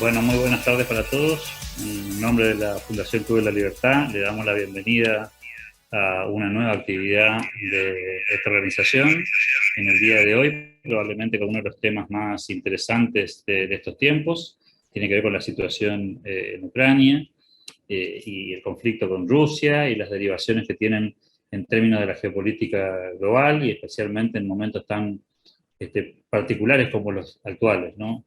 Bueno, muy buenas tardes para todos. En nombre de la Fundación Club de la Libertad, le damos la bienvenida a una nueva actividad de esta organización. En el día de hoy, probablemente con uno de los temas más interesantes de estos tiempos, tiene que ver con la situación en Ucrania y el conflicto con Rusia y las derivaciones que tienen en términos de la geopolítica global y especialmente en momentos tan particulares como los actuales, ¿no?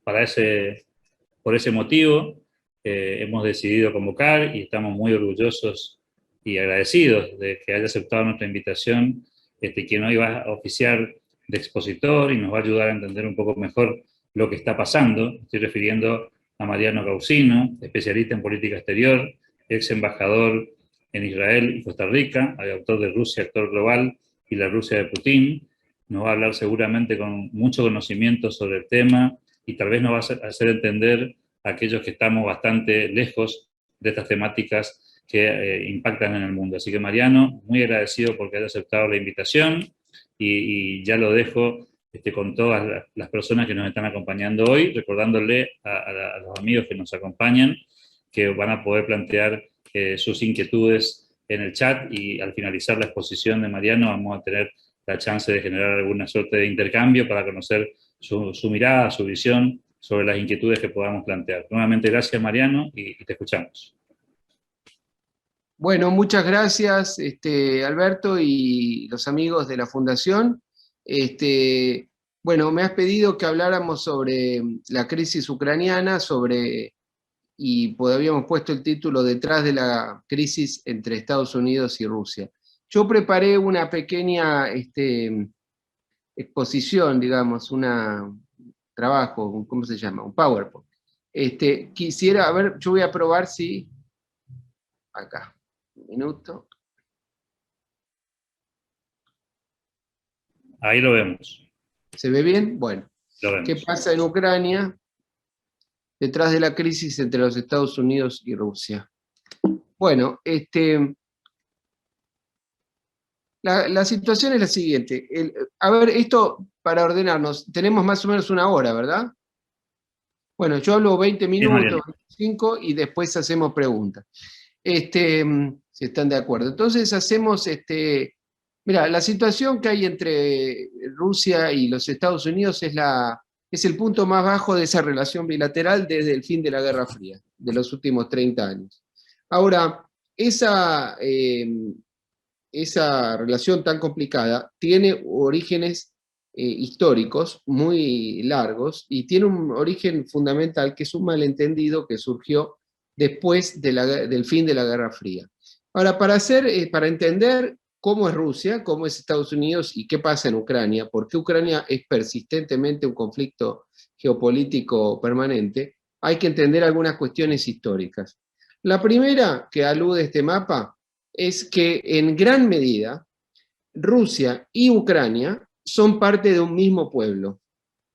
Por ese motivo, hemos decidido convocar y estamos muy orgullosos y agradecidos de que haya aceptado nuestra invitación, quien hoy va a oficiar de expositor y nos va a ayudar a entender un poco mejor lo que está pasando. Estoy refiriendo a Mariano Causino, especialista en política exterior, ex embajador en Israel y Costa Rica, autor de Rusia, actor global y la Rusia de Putin. Nos va a hablar seguramente con mucho conocimiento sobre el tema y tal vez nos va a hacer entender a aquellos que estamos bastante lejos de estas temáticas que impactan en el mundo. Así que Mariano, muy agradecido porque haya aceptado la invitación y ya lo dejo con todas las personas que nos están acompañando hoy, recordándole a los amigos que nos acompañan que van a poder plantear sus inquietudes en el chat y al finalizar la exposición de Mariano vamos a tener la chance de generar alguna suerte de intercambio para conocer su mirada, su visión sobre las inquietudes que podamos plantear. Nuevamente, gracias Mariano y te escuchamos. Bueno, muchas gracias Alberto y los amigos de la Fundación. Bueno, me has pedido que habláramos sobre la crisis ucraniana, y habíamos puesto el título Detrás de la crisis entre Estados Unidos y Rusia. Yo preparé una pequeña exposición, digamos, un trabajo, ¿cómo se llama? Un PowerPoint. Quisiera, a ver, yo voy a probar si... Acá, un minuto. Ahí lo vemos. ¿Se ve bien? Bueno. Lo vemos. ¿Qué pasa en Ucrania detrás de la crisis entre los Estados Unidos y Rusia? Bueno, la situación es la siguiente. A ver, esto para ordenarnos, tenemos más o menos una hora, ¿verdad? Bueno, yo hablo 20 minutos, 25, y después hacemos preguntas. Si están de acuerdo. Entonces hacemos, mira, la situación que hay entre Rusia y los Estados Unidos es el punto más bajo de esa relación bilateral desde el fin de la Guerra Fría, de los últimos 30 años. Ahora, esa relación tan complicada tiene orígenes históricos muy largos y tiene un origen fundamental que es un malentendido que surgió después del fin de la Guerra Fría. Ahora, para entender cómo es Rusia, cómo es Estados Unidos y qué pasa en Ucrania, por qué Ucrania es persistentemente un conflicto geopolítico permanente, hay que entender algunas cuestiones históricas. La primera que alude este mapa es que en gran medida Rusia y Ucrania son parte de un mismo pueblo,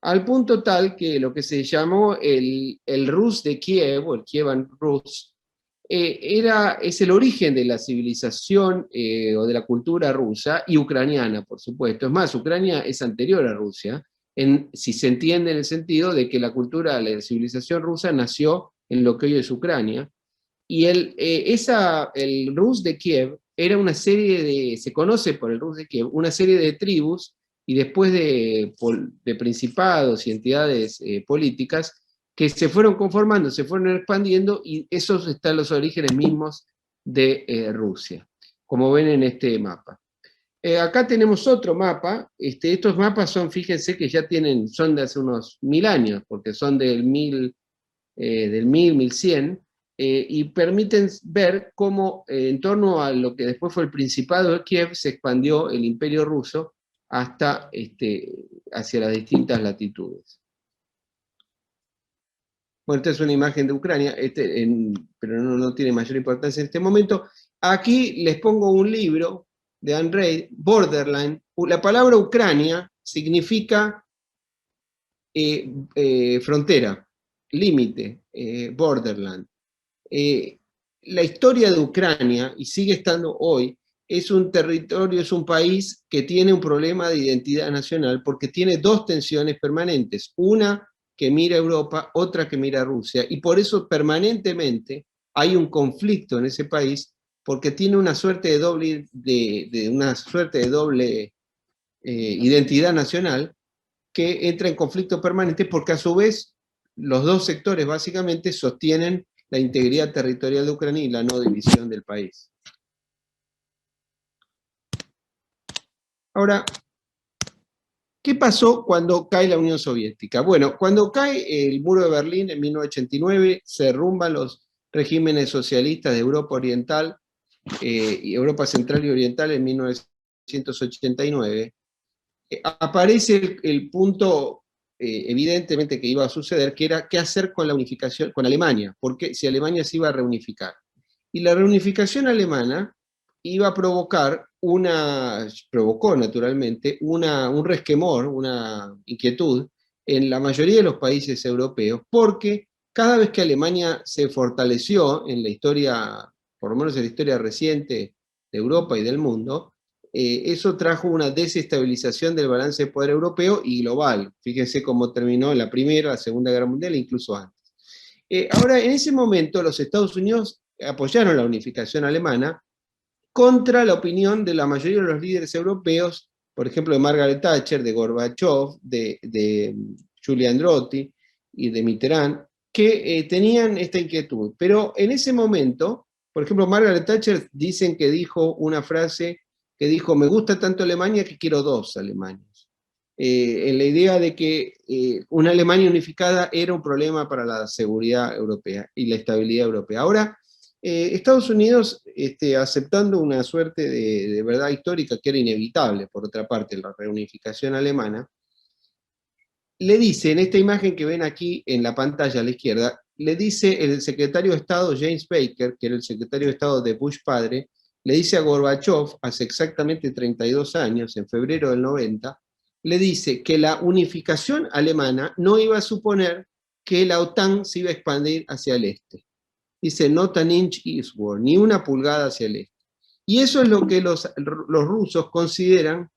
al punto tal que lo que se llamó el Rus de Kiev, o el Kievan Rus, es el origen de la civilización o de la cultura rusa y ucraniana, por supuesto. Es más, Ucrania es anterior a Rusia, si se entiende en el sentido de que la civilización rusa nació en lo que hoy es Ucrania, y el Rus de Kiev era una serie se conoce por el Rus de Kiev, una serie de tribus y después de principados y entidades políticas que se fueron conformando, se fueron expandiendo, y esos están los orígenes mismos de Rusia, como ven en este mapa. Acá tenemos otro mapa. Estos mapas fíjense que ya son de hace unos 1000 años, porque son del 1100, y permiten ver cómo en torno a lo que después fue el Principado de Kiev se expandió el Imperio Ruso hasta hacia las distintas latitudes. Bueno, esta es una imagen de Ucrania, pero no tiene mayor importancia en este momento. Aquí les pongo un libro de Anne Reid, Borderline. La palabra Ucrania significa frontera, límite, borderland. La historia de Ucrania, y sigue estando hoy, es un territorio, es un país que tiene un problema de identidad nacional porque tiene dos tensiones permanentes. Una, que mira a Europa, otra que mira a Rusia, y por eso permanentemente hay un conflicto en ese país, porque tiene una suerte de doble, identidad nacional que entra en conflicto permanente, porque a su vez los dos sectores básicamente sostienen la integridad territorial de Ucrania y la no división del país. Ahora, ¿qué pasó cuando cae la Unión Soviética? Bueno, cuando cae el muro de Berlín en 1989, se derrumban los regímenes socialistas de Europa Oriental y Europa Central y Oriental en 1989. Aparece el punto evidentemente que iba a suceder, que era qué hacer con la unificación, con Alemania, porque si Alemania se iba a reunificar. Y la reunificación alemana iba a provocó naturalmente un resquemor, una inquietud en la mayoría de los países europeos, porque cada vez que Alemania se fortaleció en la historia, por lo menos en la historia reciente de Europa y del mundo, eso trajo una desestabilización del balance de poder europeo y global. Fíjense cómo terminó la Primera, la Segunda Guerra Mundial e incluso antes. Ahora, en ese momento, los Estados Unidos apoyaron la unificación alemana contra la opinión de la mayoría de los líderes europeos, por ejemplo, de Margaret Thatcher, de Gorbachev, de Giulio Andreotti y de Mitterrand, que tenían esta inquietud. Pero en ese momento, por ejemplo, Margaret Thatcher dicen que dijo una frase que dijo: me gusta tanto Alemania que quiero dos Alemanias. En la idea de que una Alemania unificada era un problema para la seguridad europea y la estabilidad europea. Ahora, Estados Unidos, aceptando una suerte de verdad histórica que era inevitable, por otra parte, la reunificación alemana, le dice, en esta imagen que ven aquí en la pantalla a la izquierda, le dice el secretario de Estado James Baker, que era el secretario de Estado de Bush padre, le dice a Gorbachev, hace exactamente 32 años, en febrero del 90, le dice que la unificación alemana no iba a suponer que la OTAN se iba a expandir hacia el este. Dice, not an inch eastward, ni una pulgada hacia el este. Y eso es lo que los rusos consideran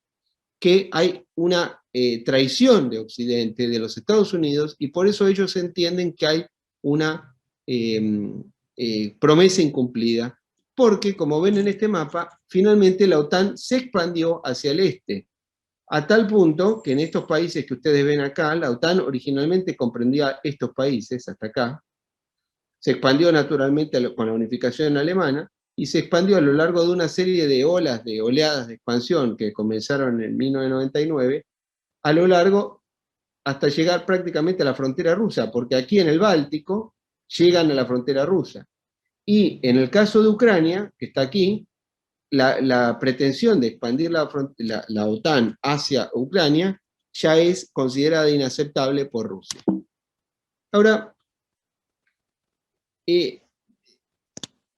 que hay una traición de Occidente, de los Estados Unidos, y por eso ellos entienden que hay una promesa incumplida, porque, como ven en este mapa, finalmente la OTAN se expandió hacia el este, a tal punto que en estos países que ustedes ven acá, la OTAN originalmente comprendía estos países, hasta acá, se expandió naturalmente con la unificación alemana, y se expandió a lo largo de una serie de oleadas de expansión que comenzaron en 1999, a lo largo hasta llegar prácticamente a la frontera rusa, porque aquí en el Báltico llegan a la frontera rusa. Y en el caso de Ucrania, que está aquí, la pretensión de expandir la OTAN hacia Ucrania ya es considerada inaceptable por Rusia. Ahora,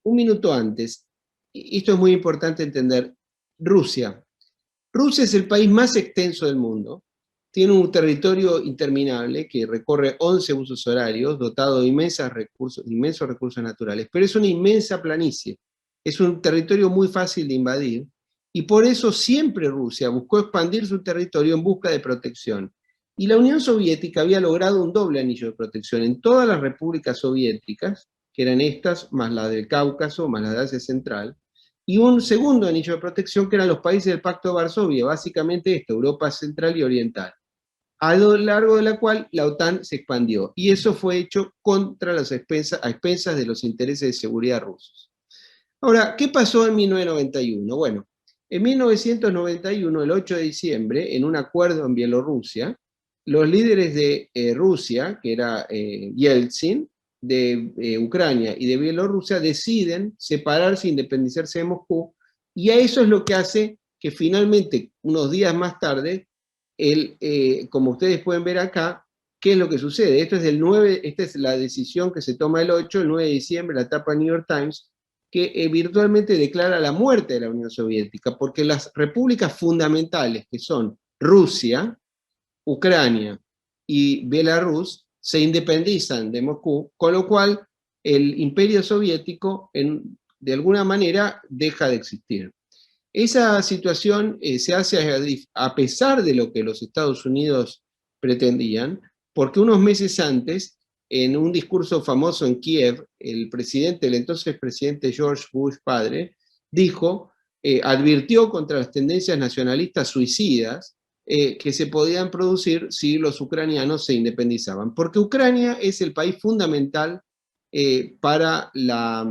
un minuto antes, y esto es muy importante entender, Rusia. Rusia es el país más extenso del mundo, tiene un territorio interminable que recorre 11 usos horarios, dotado de inmensos recursos naturales, pero es una inmensa planicie, es un territorio muy fácil de invadir, y por eso siempre Rusia buscó expandir su territorio en busca de protección. Y la Unión Soviética había logrado un doble anillo de protección en todas las repúblicas soviéticas, que eran estas, más la del Cáucaso, más la de Asia Central, y un segundo anillo de protección que eran los países del Pacto de Varsovia, básicamente esto, Europa Central y Oriental, a lo largo de la cual la OTAN se expandió, y eso fue hecho contra a expensas de los intereses de seguridad rusos. Ahora, ¿qué pasó en 1991? Bueno, en 1991, el 8 de diciembre, en un acuerdo en Bielorrusia, los líderes de Rusia, que era Yeltsin, de Ucrania y de Bielorrusia, deciden separarse e independizarse de Moscú, y a eso es lo que hace que finalmente, unos días más tarde, como ustedes pueden ver acá, ¿qué es lo que sucede? Esta es la decisión que se toma el 9 de diciembre, la tapa New York Times, que virtualmente declara la muerte de la Unión Soviética, porque las repúblicas fundamentales, que son Rusia, Ucrania y Belarus, se independizan de Moscú, con lo cual el imperio soviético, de alguna manera, deja de existir. Esa situación se hace a pesar de lo que los Estados Unidos pretendían, porque unos meses antes, en un discurso famoso en Kiev, el entonces presidente George Bush padre, dijo, advirtió contra las tendencias nacionalistas suicidas que se podían producir si los ucranianos se independizaban, porque Ucrania es el país fundamental para la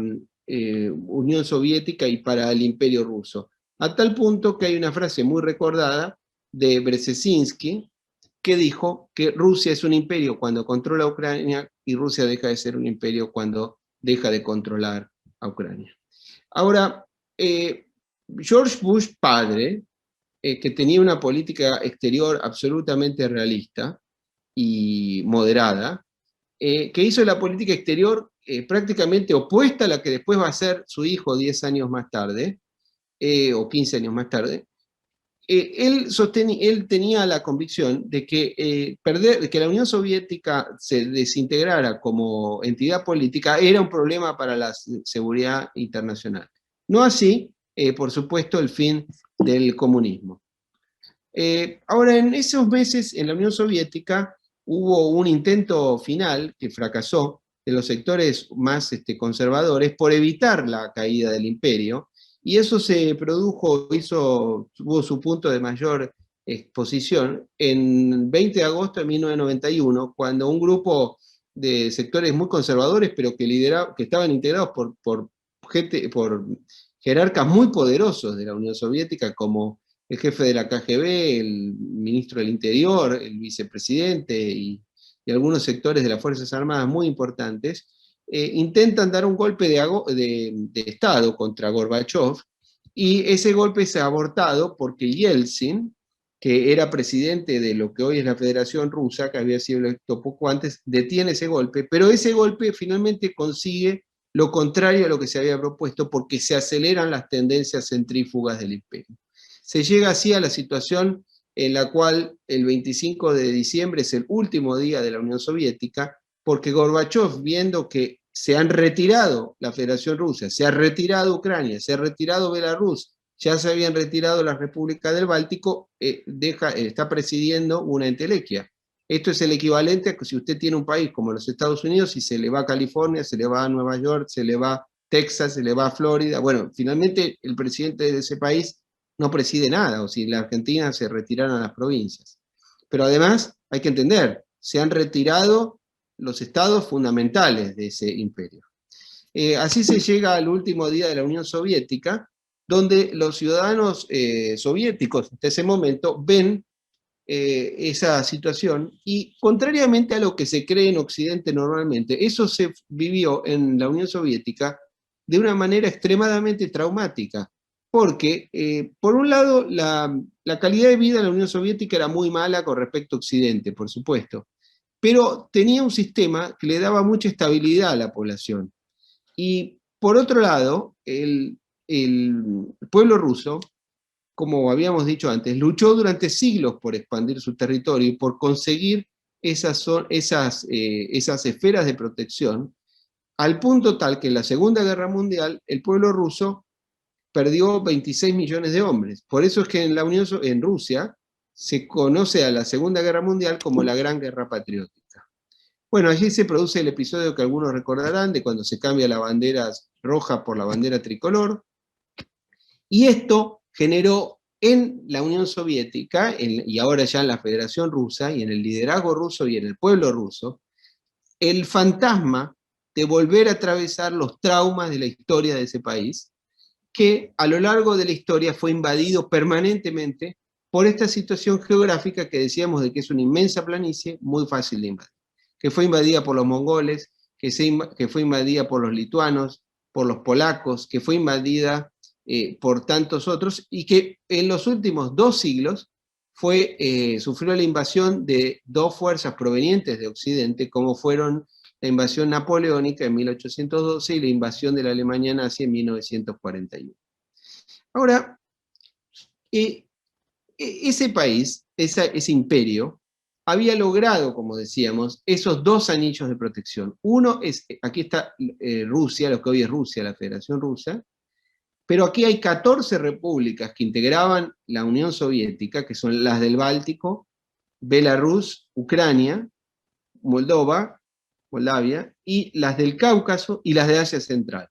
Unión Soviética y para el Imperio Ruso, a tal punto que hay una frase muy recordada de Brzezinski, que dijo que Rusia es un imperio cuando controla Ucrania y Rusia deja de ser un imperio cuando deja de controlar a Ucrania. Ahora, George Bush padre, que tenía una política exterior absolutamente realista y moderada, que hizo la política exterior prácticamente opuesta a la que después va a ser su hijo 10 años más tarde, o 15 años más tarde. Él tenía la convicción de que, de que la Unión Soviética se desintegrara como entidad política era un problema para la seguridad internacional. No así, por supuesto, el fin del comunismo. Ahora, en esos meses en la Unión Soviética hubo un intento final que fracasó de los sectores más conservadores por evitar la caída del imperio, y eso se produjo, tuvo su punto de mayor exposición en 20 de agosto de 1991, cuando un grupo de sectores muy conservadores, pero que estaban integrados por jerarcas muy poderosos de la Unión Soviética, como el jefe de la KGB, el ministro del Interior, el vicepresidente y algunos sectores de las Fuerzas Armadas muy importantes, intentan dar un golpe de Estado contra Gorbachev, y ese golpe es abortado porque Yeltsin, que era presidente de lo que hoy es la Federación Rusa, que había sido electo poco antes, detiene ese golpe, pero ese golpe finalmente consigue lo contrario a lo que se había propuesto, porque se aceleran las tendencias centrífugas del imperio. Se llega así a la situación en la cual el 25 de diciembre es el último día de la Unión Soviética, porque Gorbachev, viendo que se han retirado la Federación Rusa, se ha retirado Ucrania, se ha retirado Belarus, ya se habían retirado las repúblicas del Báltico, está presidiendo una entelequia. Esto es el equivalente a que si usted tiene un país como los Estados Unidos y se le va a California, se le va a Nueva York, se le va a Texas, se le va a Florida, bueno, finalmente el presidente de ese país no preside nada, o si la Argentina se retiraran las provincias. Pero además, hay que entender, se han retirado los estados fundamentales de ese imperio. Así se llega al último día de la Unión Soviética, donde los ciudadanos soviéticos hasta ese momento ven esa situación, y contrariamente a lo que se cree en Occidente normalmente, eso se vivió en la Unión Soviética de una manera extremadamente traumática, porque por un lado la calidad de vida en la Unión Soviética era muy mala con respecto a Occidente, por supuesto, pero tenía un sistema que le daba mucha estabilidad a la población. Y por otro lado, el pueblo ruso, como habíamos dicho antes, luchó durante siglos por expandir su territorio y por conseguir esas esferas de protección, al punto tal que en la Segunda Guerra Mundial el pueblo ruso perdió 26 millones de hombres. Por eso es que en Rusia se conoce a la Segunda Guerra Mundial como la Gran Guerra Patriótica. Bueno, allí se produce el episodio que algunos recordarán de cuando se cambia la bandera roja por la bandera tricolor, y esto generó en la Unión Soviética, y ahora ya en la Federación Rusa, y en el liderazgo ruso y en el pueblo ruso, el fantasma de volver a atravesar los traumas de la historia de ese país, que a lo largo de la historia fue invadido permanentemente por esta situación geográfica que decíamos de que es una inmensa planicie muy fácil de invadir, que fue invadida por los mongoles, que fue invadida por los lituanos, por los polacos, que fue invadida por tantos otros, y que en los últimos 2 siglos sufrió la invasión de 2 fuerzas provenientes de Occidente, como fueron la invasión napoleónica en 1812 y la invasión de la Alemania nazi en 1941. Ahora, ese país, ese imperio, había logrado, como decíamos, esos 2 anillos de protección. Uno es, aquí está Rusia, lo que hoy es Rusia, la Federación Rusa, pero aquí hay 14 repúblicas que integraban la Unión Soviética, que son las del Báltico, Belarus, Ucrania, Moldavia, y las del Cáucaso y las de Asia Central.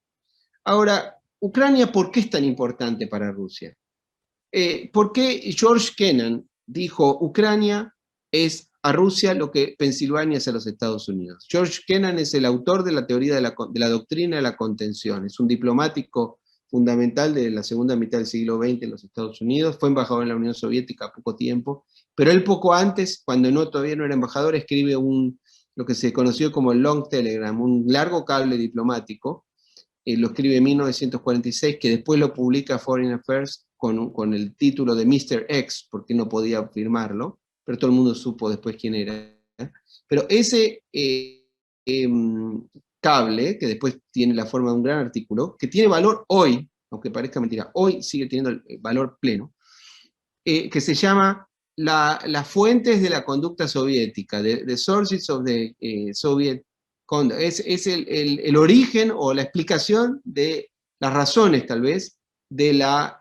Ahora, Ucrania, ¿por qué es tan importante para Rusia? ¿Por qué George Kennan dijo Ucrania es a Rusia lo que Pensilvania es a los Estados Unidos? George Kennan es el autor de la teoría de la doctrina de la contención, es un diplomático fundamental de la segunda mitad del siglo XX en los Estados Unidos, fue embajador en la Unión Soviética poco tiempo, pero él poco antes, cuando todavía no era embajador, escribe lo que se conoció como el Long Telegram, un largo cable diplomático, lo escribe en 1946, que después lo publica Foreign Affairs con el título de Mr. X, porque no podía firmarlo, pero todo el mundo supo después quién era. Pero ese cable, que después tiene la forma de un gran artículo, que tiene valor hoy, aunque parezca mentira, hoy sigue teniendo el valor pleno, que se llama las fuentes de la conducta soviética, the sources of the Soviet conduct. Es el origen o la explicación de las razones, tal vez, de la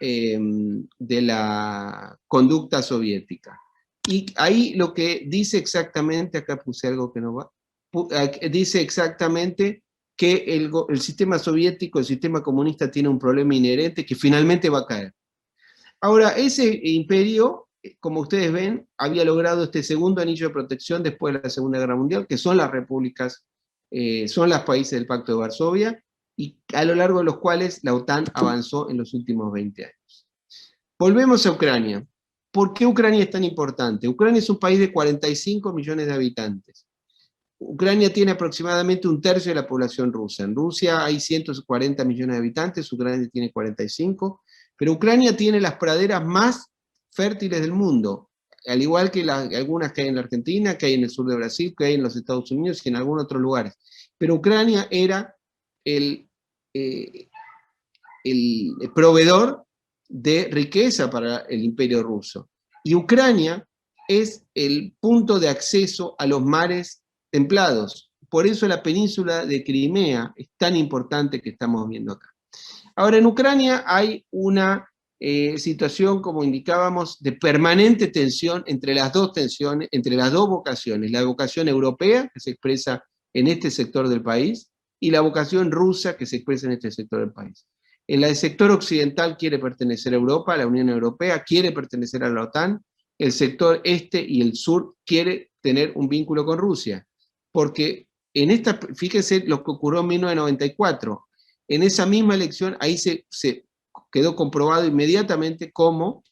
conducta soviética. Y ahí lo que dice exactamente, acá puse algo que no va, dice exactamente que el sistema soviético, el sistema comunista tiene un problema inherente que finalmente va a caer. Ahora, ese imperio, como ustedes ven, había logrado este segundo anillo de protección después de la Segunda Guerra Mundial, que son las repúblicas, son los países del Pacto de Varsovia, y a lo largo de los cuales la OTAN avanzó en los últimos 20 años. Volvemos a Ucrania. ¿Por qué Ucrania es tan importante? Ucrania es un país de 45 millones de habitantes. Ucrania tiene aproximadamente un tercio de la población rusa. En Rusia hay 140 millones de habitantes, Ucrania tiene 45, pero Ucrania tiene las praderas más fértiles del mundo, al igual que algunas que hay en la Argentina, que hay en el sur de Brasil, que hay en los Estados Unidos y en algunos otros lugares. Pero Ucrania era el proveedor de riqueza para el imperio ruso. Y Ucrania es el punto de acceso a los mares templados. Por eso la península de Crimea es tan importante que estamos viendo acá. Ahora, en Ucrania hay una situación, como indicábamos, de permanente tensión entre las dos tensiones, entre las dos vocaciones, la vocación europea, que se expresa en este sector del país, y la vocación rusa, que se expresa en este sector del país. El sector occidental quiere pertenecer a Europa, a la Unión Europea, quiere pertenecer a la OTAN, el sector este y el sur quiere tener un vínculo con Rusia, porque fíjense lo que ocurrió en 1994, en esa misma elección, ahí se quedó comprobado inmediatamente cómo,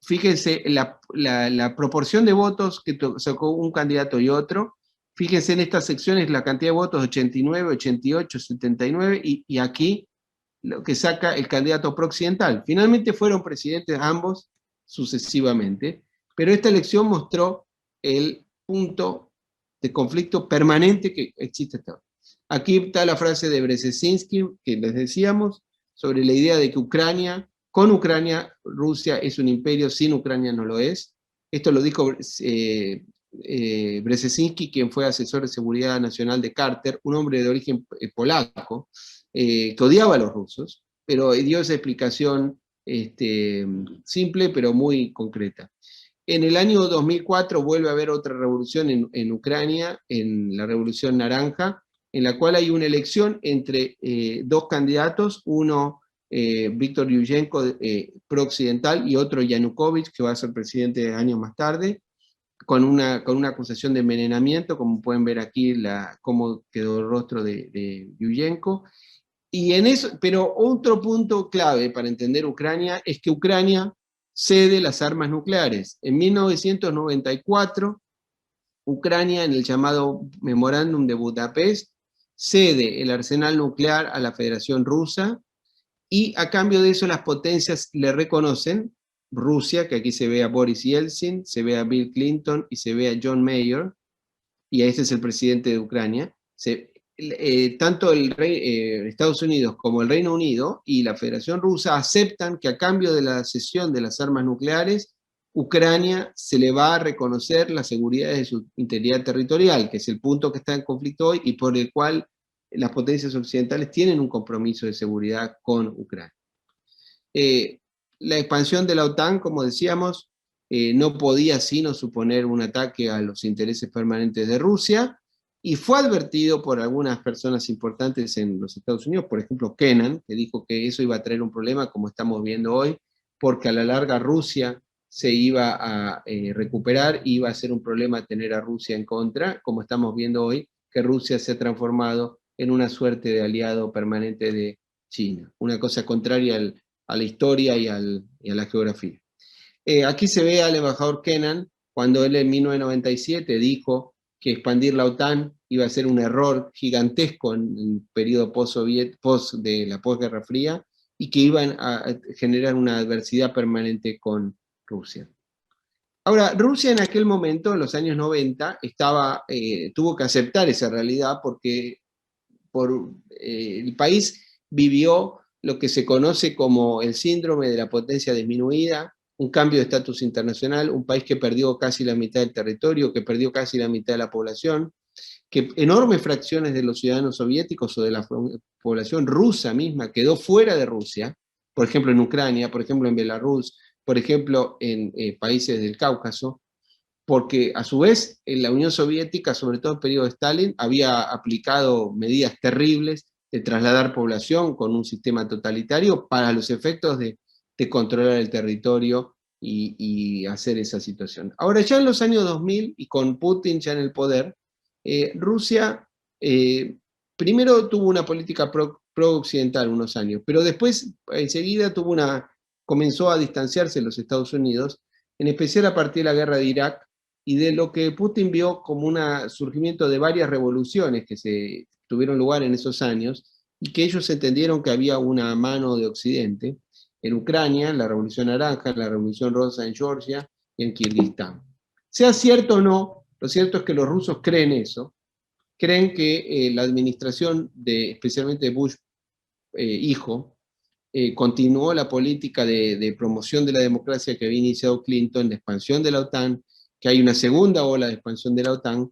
fíjense, la proporción de votos que sacó un candidato y otro, fíjense en estas secciones la cantidad de votos, 89, 88, 79, y aquí lo que saca el candidato pro-occidental. Finalmente fueron presidentes ambos sucesivamente, pero esta elección mostró el punto de conflicto permanente que existe hasta ahora. Aquí está la frase de Brzezinski, que les decíamos, sobre la idea de que con Ucrania, Rusia es un imperio, sin Ucrania no lo es. Esto lo dijo Brzezinski, quien fue asesor de seguridad nacional de Carter, un hombre de origen polaco, que odiaba a los rusos, pero dio esa explicación simple, pero muy concreta. En el año 2004 vuelve a haber otra revolución en Ucrania, en la Revolución Naranja, en la cual hay una elección entre dos candidatos, uno Víctor Yushchenko, pro-occidental, y otro Yanukovych, que va a ser presidente años más tarde, con una acusación de envenenamiento, como pueden ver aquí cómo quedó el rostro de Yushchenko. Pero otro punto clave para entender Ucrania es que Ucrania cede las armas nucleares. En 1994, Ucrania, en el llamado Memorándum de Budapest, cede el arsenal nuclear a la Federación Rusa, y a cambio de eso las potencias le reconocen, Rusia, que aquí se ve a Boris Yeltsin, se ve a Bill Clinton y se ve a John Major, y este es el presidente de Ucrania, tanto Estados Unidos como el Reino Unido y la Federación Rusa aceptan que a cambio de la cesión de las armas nucleares, Ucrania se le va a reconocer la seguridad de su integridad territorial, que es el punto que está en conflicto hoy y por el cual las potencias occidentales tienen un compromiso de seguridad con Ucrania. La expansión de la OTAN, como decíamos, no podía sino suponer un ataque a los intereses permanentes de Rusia, y fue advertido por algunas personas importantes en los Estados Unidos, por ejemplo Kennan, que dijo que eso iba a traer un problema, como estamos viendo hoy, porque a la larga Rusia se iba a recuperar, iba a ser un problema tener a Rusia en contra, como estamos viendo hoy, que Rusia se ha transformado en una suerte de aliado permanente de China, una cosa contraria a la historia y a la geografía. Aquí se ve al embajador Kennan, cuando él en 1997 dijo que expandir la OTAN iba a ser un error gigantesco en el periodo de la posguerra fría, y que iban a generar una adversidad permanente con Rusia. Ahora, Rusia en aquel momento, en los años 90, tuvo que aceptar esa realidad porque el país vivió lo que se conoce como el síndrome de la potencia disminuida, un cambio de estatus internacional, un país que perdió casi la mitad del territorio, que perdió casi la mitad de la población, que enormes fracciones de los ciudadanos soviéticos o de la población rusa misma quedó fuera de Rusia, por ejemplo en Ucrania, por ejemplo en Belarus, por ejemplo en países del Cáucaso, porque a su vez en la Unión Soviética, sobre todo en el periodo de Stalin, había aplicado medidas terribles de trasladar población con un sistema totalitario para los efectos de controlar el territorio y hacer esa situación. Ahora ya en los años 2000 y con Putin ya en el poder, Rusia primero tuvo una política pro-occidental unos años, pero después enseguida comenzó a distanciarse de los Estados Unidos, en especial a partir de la guerra de Irak, y de lo que Putin vio como un surgimiento de varias revoluciones que se tuvieron lugar en esos años, y que ellos entendieron que había una mano de Occidente, en Ucrania, en la Revolución Naranja, en la Revolución Rosa en Georgia y en Kirguistán. Sea cierto o no, lo cierto es que los rusos creen eso, creen que la administración, especialmente de Bush hijo, continuó la política de promoción de la democracia que había iniciado Clinton, de expansión de la OTAN, que hay una segunda ola de expansión de la OTAN,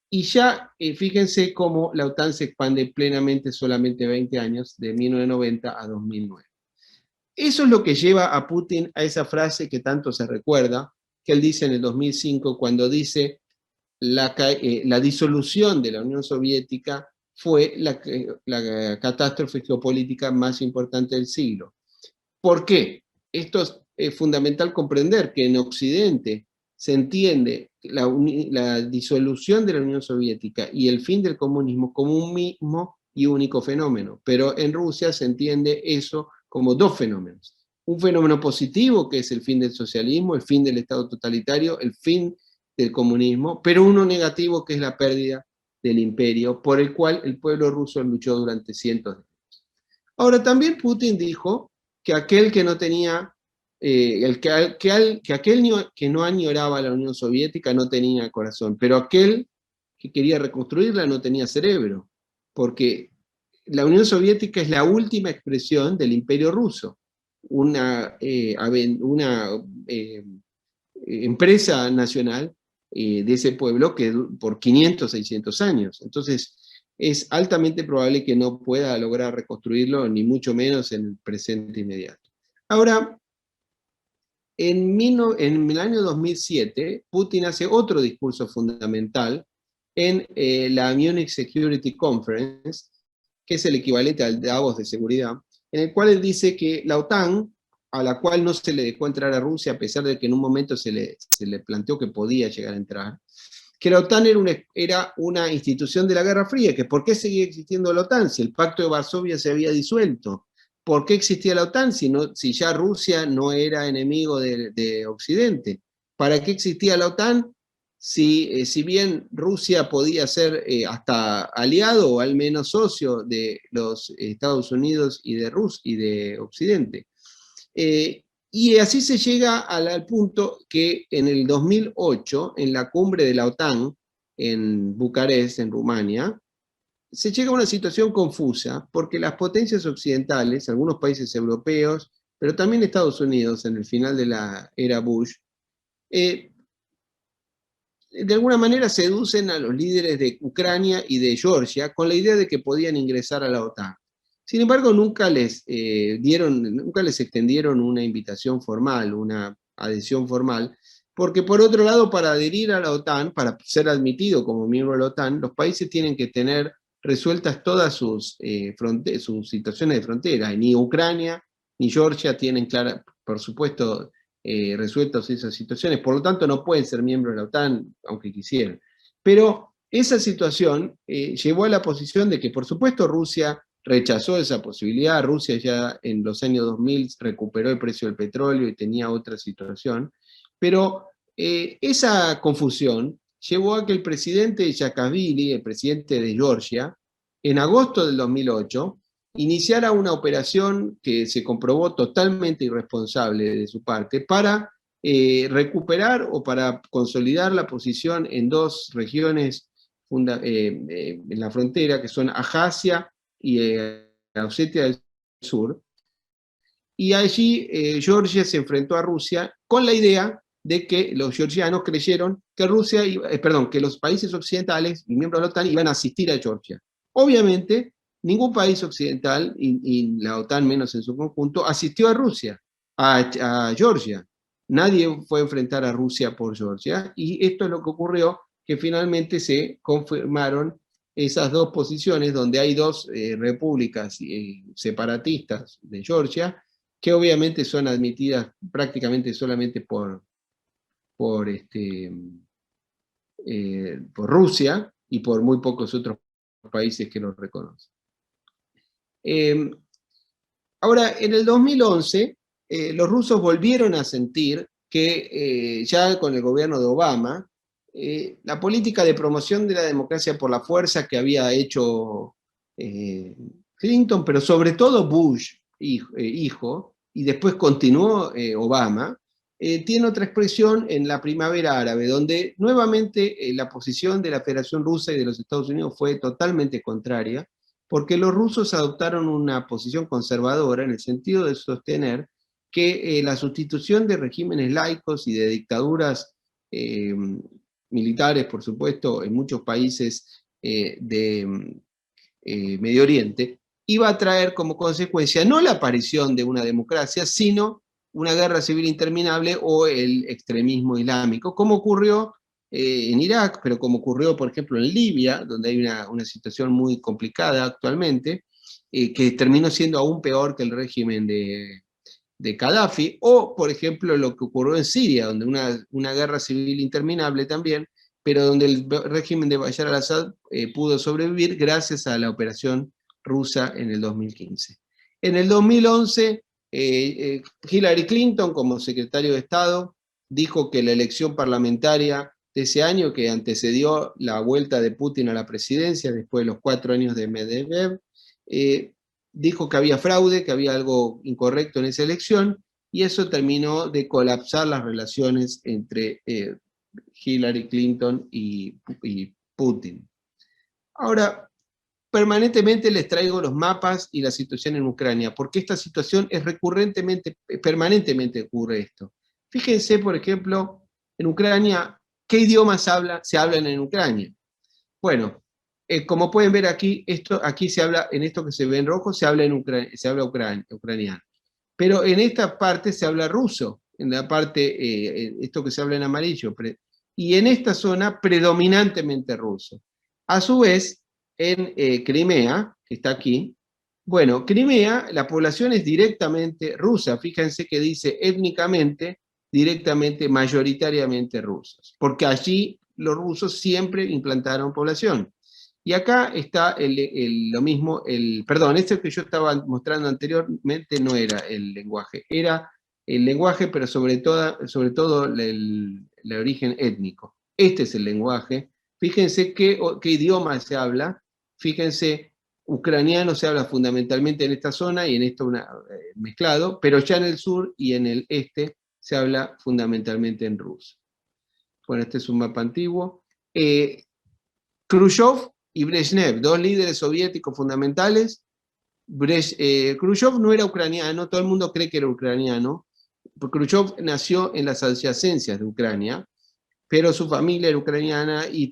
y ya fíjense cómo la OTAN se expande plenamente solamente 20 años, de 1990 a 2009. Eso es lo que lleva a Putin a esa frase que tanto se recuerda, que él dice en el 2005, cuando dice la disolución de la Unión Soviética fue la catástrofe geopolítica más importante del siglo. ¿Por qué? Esto es fundamental comprender que en Occidente se entiende la disolución de la Unión Soviética y el fin del comunismo como un mismo y único fenómeno, pero en Rusia se entiende eso como dos fenómenos. Un fenómeno positivo, que es el fin del socialismo, el fin del Estado totalitario, el fin del comunismo, pero uno negativo, que es la pérdida del imperio, por el cual el pueblo ruso luchó durante cientos de años. Ahora, también Putin dijo que aquel que no tenía, que aquel que no añoraba la Unión Soviética no tenía corazón, pero aquel que quería reconstruirla no tenía cerebro, porque la Unión Soviética es la última expresión del Imperio Ruso, una empresa nacional de ese pueblo que por 500, 600 años. Entonces, es altamente probable que no pueda lograr reconstruirlo, ni mucho menos en el presente inmediato. Ahora, en el año 2007, Putin hace otro discurso fundamental en la Munich Security Conference, que es el equivalente al Davos de seguridad, en el cual él dice que la OTAN, a la cual no se le dejó entrar a Rusia, a pesar de que en un momento se le planteó que podía llegar a entrar, que la OTAN era una institución de la Guerra Fría, que ¿por qué seguía existiendo la OTAN si el Pacto de Varsovia se había disuelto? ¿Por qué existía la OTAN si ya Rusia no era enemigo de Occidente? ¿Para qué existía la OTAN si bien Rusia podía ser hasta aliado o al menos socio de los Estados Unidos y de Occidente? Y así se llega al punto que en el 2008, en la cumbre de la OTAN, en Bucarest, en Rumania, se llega a una situación confusa, porque las potencias occidentales, algunos países europeos, pero también Estados Unidos en el final de la era Bush, de alguna manera seducen a los líderes de Ucrania y de Georgia con la idea de que podían ingresar a la OTAN. Sin embargo, nunca les extendieron una invitación formal, una adhesión formal, Porque por otro lado, para adherir a la OTAN, para ser admitido como miembro de la OTAN, los países tienen que tener resueltas todas sus situaciones de frontera. Ni Ucrania ni Georgia tienen por supuesto, resueltas esas situaciones. Por lo tanto, no pueden ser miembros de la OTAN, aunque quisieran. Pero esa situación llevó a la posición de que, por supuesto, Rusia rechazó esa posibilidad. Rusia ya en los años 2000 recuperó el precio del petróleo y tenía otra situación. Pero esa confusión llevó a que el presidente Saakashvili, el presidente de Georgia, en agosto del 2008, iniciara una operación que se comprobó totalmente irresponsable de su parte para recuperar o para consolidar la posición en dos regiones en la frontera, que son Abjasia y Osetia del Sur. Y allí Georgia se enfrentó a Rusia con la idea de que los georgianos creyeron que que los países occidentales y miembros de la OTAN iban a asistir a Georgia. Obviamente, ningún país occidental, y la OTAN menos en su conjunto, asistió a Rusia, a Georgia. Nadie fue a enfrentar a Rusia por Georgia, y esto es lo que ocurrió, que finalmente se confirmaron esas dos posiciones, donde hay dos repúblicas separatistas de Georgia, que obviamente son admitidas prácticamente solamente por Rusia y por muy pocos otros países que los reconocen. Ahora, en el 2011, los rusos volvieron a sentir que ya con el gobierno de Obama, la política de promoción de la democracia por la fuerza que había hecho Clinton, pero sobre todo Bush, hijo, y después continuó Obama, tiene otra expresión en la primavera árabe, donde nuevamente la posición de la Federación Rusa y de los Estados Unidos fue totalmente contraria, porque los rusos adoptaron una posición conservadora en el sentido de sostener que la sustitución de regímenes laicos y de dictaduras militares, por supuesto, en muchos países de Medio Oriente, iba a traer como consecuencia no la aparición de una democracia, sino una guerra civil interminable o el extremismo islámico, como ocurrió en Irak, pero como ocurrió, por ejemplo, en Libia, donde hay una situación muy complicada actualmente, que terminó siendo aún peor que el régimen de Gaddafi, o, por ejemplo, lo que ocurrió en Siria, donde una guerra civil interminable también, pero donde el régimen de Bashar al-Assad pudo sobrevivir gracias a la operación rusa en el 2015. En el 2011, Hillary Clinton, como secretario de Estado, dijo que la elección parlamentaria de ese año, que antecedió la vuelta de Putin a la presidencia después de los 4 años de Medvedev, dijo que había fraude, que había algo incorrecto en esa elección, y eso terminó de colapsar las relaciones entre Hillary Clinton y Putin. Ahora, permanentemente les traigo los mapas y la situación en Ucrania, porque esta situación es permanentemente ocurre esto. Fíjense, por ejemplo, en Ucrania, ¿qué idiomas se hablan en Ucrania? Bueno, como pueden ver aquí, aquí se habla, en esto que se ve en rojo, se habla ucraniano. Pero en esta parte se habla ruso, en la parte, esto que se habla en amarillo, y en esta zona predominantemente ruso. A su vez, en Crimea, que está aquí, bueno, Crimea, la población es directamente rusa, fíjense que dice étnicamente, directamente, mayoritariamente rusos, porque allí los rusos siempre implantaron población. Y acá está lo mismo, perdón, esto que yo estaba mostrando anteriormente no era el lenguaje, era el lenguaje, pero sobre todo el origen étnico. Este es el lenguaje. Fíjense qué idioma se habla. Fíjense, ucraniano se habla fundamentalmente en esta zona y en esto mezclado, pero ya en el sur y en el este se habla fundamentalmente en ruso. Bueno, este es un mapa antiguo. Khrushchev y Brezhnev, dos líderes soviéticos fundamentales. Khrushchev no era ucraniano, todo el mundo cree que era ucraniano. Khrushchev nació en las adyacencias de Ucrania, pero su familia era ucraniana y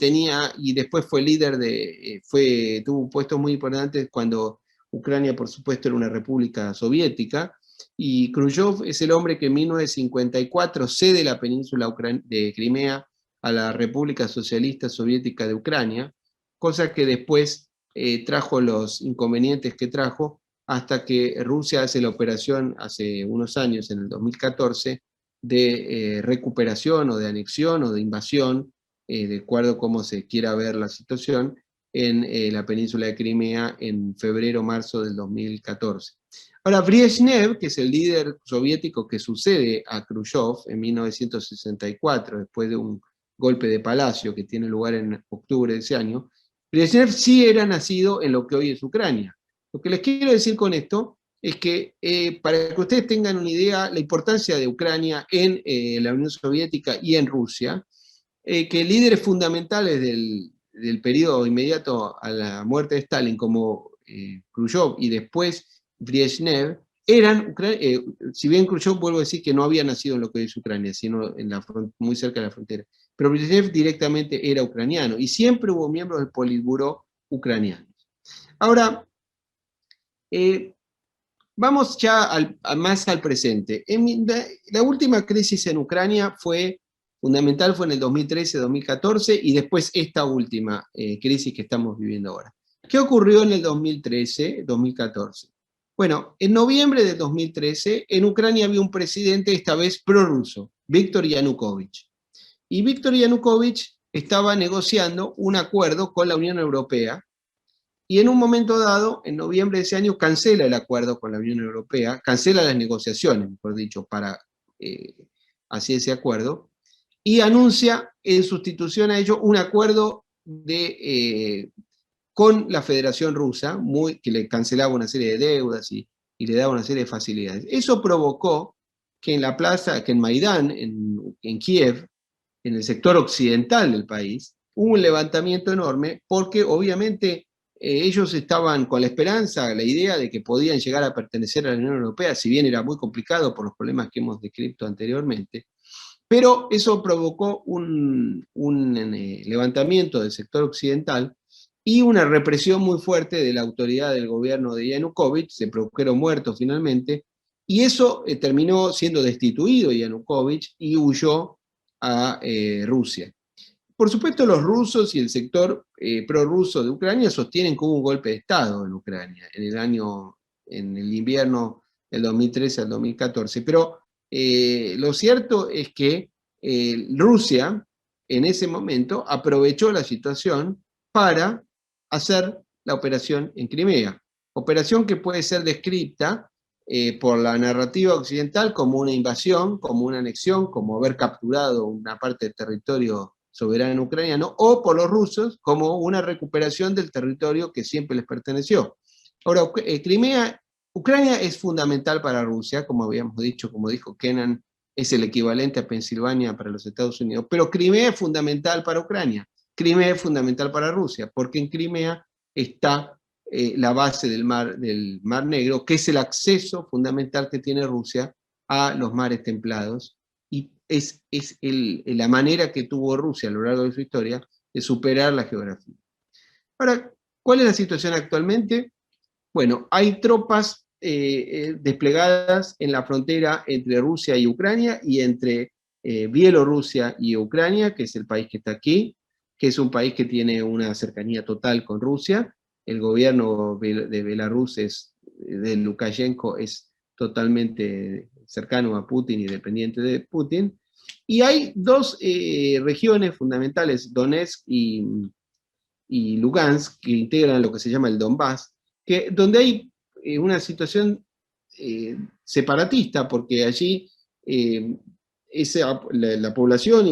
después fue líder tuvo puestos muy importantes cuando Ucrania, por supuesto, era una república soviética. Y Khrushchev es el hombre que en 1954 cede la península de Crimea a la República Socialista Soviética de Ucrania, cosa que después trajo los inconvenientes que trajo, hasta que Rusia hace la operación hace unos años, en el 2014, de recuperación o de anexión o de invasión, de acuerdo a cómo se quiera ver la situación, en la península de Crimea en febrero-marzo del 2014. Ahora, Brezhnev, que es el líder soviético que sucede a Khrushchev en 1964, después de un golpe de palacio que tiene lugar en octubre de ese año, Brezhnev sí era nacido en lo que hoy es Ucrania. Lo que les quiero decir con esto es que, para que ustedes tengan una idea, la importancia de Ucrania en la Unión Soviética y en Rusia, que líderes fundamentales del periodo inmediato a la muerte de Stalin, como Khrushchev y después Brezhnev, eran, si bien Khrushchev, vuelvo a decir que no había nacido en lo que es Ucrania, sino en muy cerca de la frontera, pero Brezhnev directamente era ucraniano, y siempre hubo miembros del Politburó ucranianos. Ahora, vamos ya más al presente. La última crisis en Ucrania fundamental fue en el 2013-2014, y después esta última crisis que estamos viviendo ahora. ¿Qué ocurrió en el 2013-2014? Bueno, en noviembre de 2013, en Ucrania había un presidente, esta vez prorruso, Víktor Yanukovych. Y Víktor Yanukovych estaba negociando un acuerdo con la Unión Europea, y en un momento dado, en noviembre de ese año, cancela el acuerdo con la Unión Europea, cancela las negociaciones, mejor dicho, para hacer ese acuerdo, y anuncia en sustitución a ello un acuerdo con la Federación Rusa, que le cancelaba una serie de deudas y le daba una serie de facilidades. Eso provocó que en la plaza, que en Maidán, en Kiev, en el sector occidental del país, hubo un levantamiento enorme, porque obviamente ellos estaban con la esperanza, la idea de que podían llegar a pertenecer a la Unión Europea, si bien era muy complicado por los problemas que hemos descrito anteriormente, pero eso provocó un levantamiento del sector occidental y una represión muy fuerte de la autoridad del gobierno de Yanukovych. Se produjeron muertos finalmente, y eso terminó siendo destituido Yanukovych y huyó a Rusia. Por supuesto, los rusos y el sector prorruso de Ucrania sostienen que hubo un golpe de Estado en Ucrania en el invierno del 2013 al 2014, pero lo cierto es que Rusia en ese momento aprovechó la situación para hacer la operación en Crimea, operación que puede ser descrita por la narrativa occidental como una invasión, como una anexión, como haber capturado una parte del territorio soberano ucraniano, o por los rusos como una recuperación del territorio que siempre les perteneció. Ahora, Ucrania es fundamental para Rusia, como habíamos dicho, como dijo Kennan, es el equivalente a Pensilvania para los Estados Unidos, pero Crimea es fundamental para Ucrania, Crimea es fundamental para Rusia, porque en Crimea está la base del mar Negro, que es el acceso fundamental que tiene Rusia a los mares templados, y es la manera que tuvo Rusia a lo largo de su historia de superar la geografía. Ahora, ¿cuál es la situación actualmente? Bueno, hay tropas desplegadas en la frontera entre Rusia y Ucrania, y entre Bielorrusia y Ucrania, que es el país que está aquí, que es un país que tiene una cercanía total con Rusia. El gobierno de Belarus, de Lukashenko, es totalmente cercano a Putin y dependiente de Putin. Y hay dos regiones fundamentales, Donetsk y Lugansk, que integran lo que se llama el Donbass, donde hay una situación separatista, porque allí la población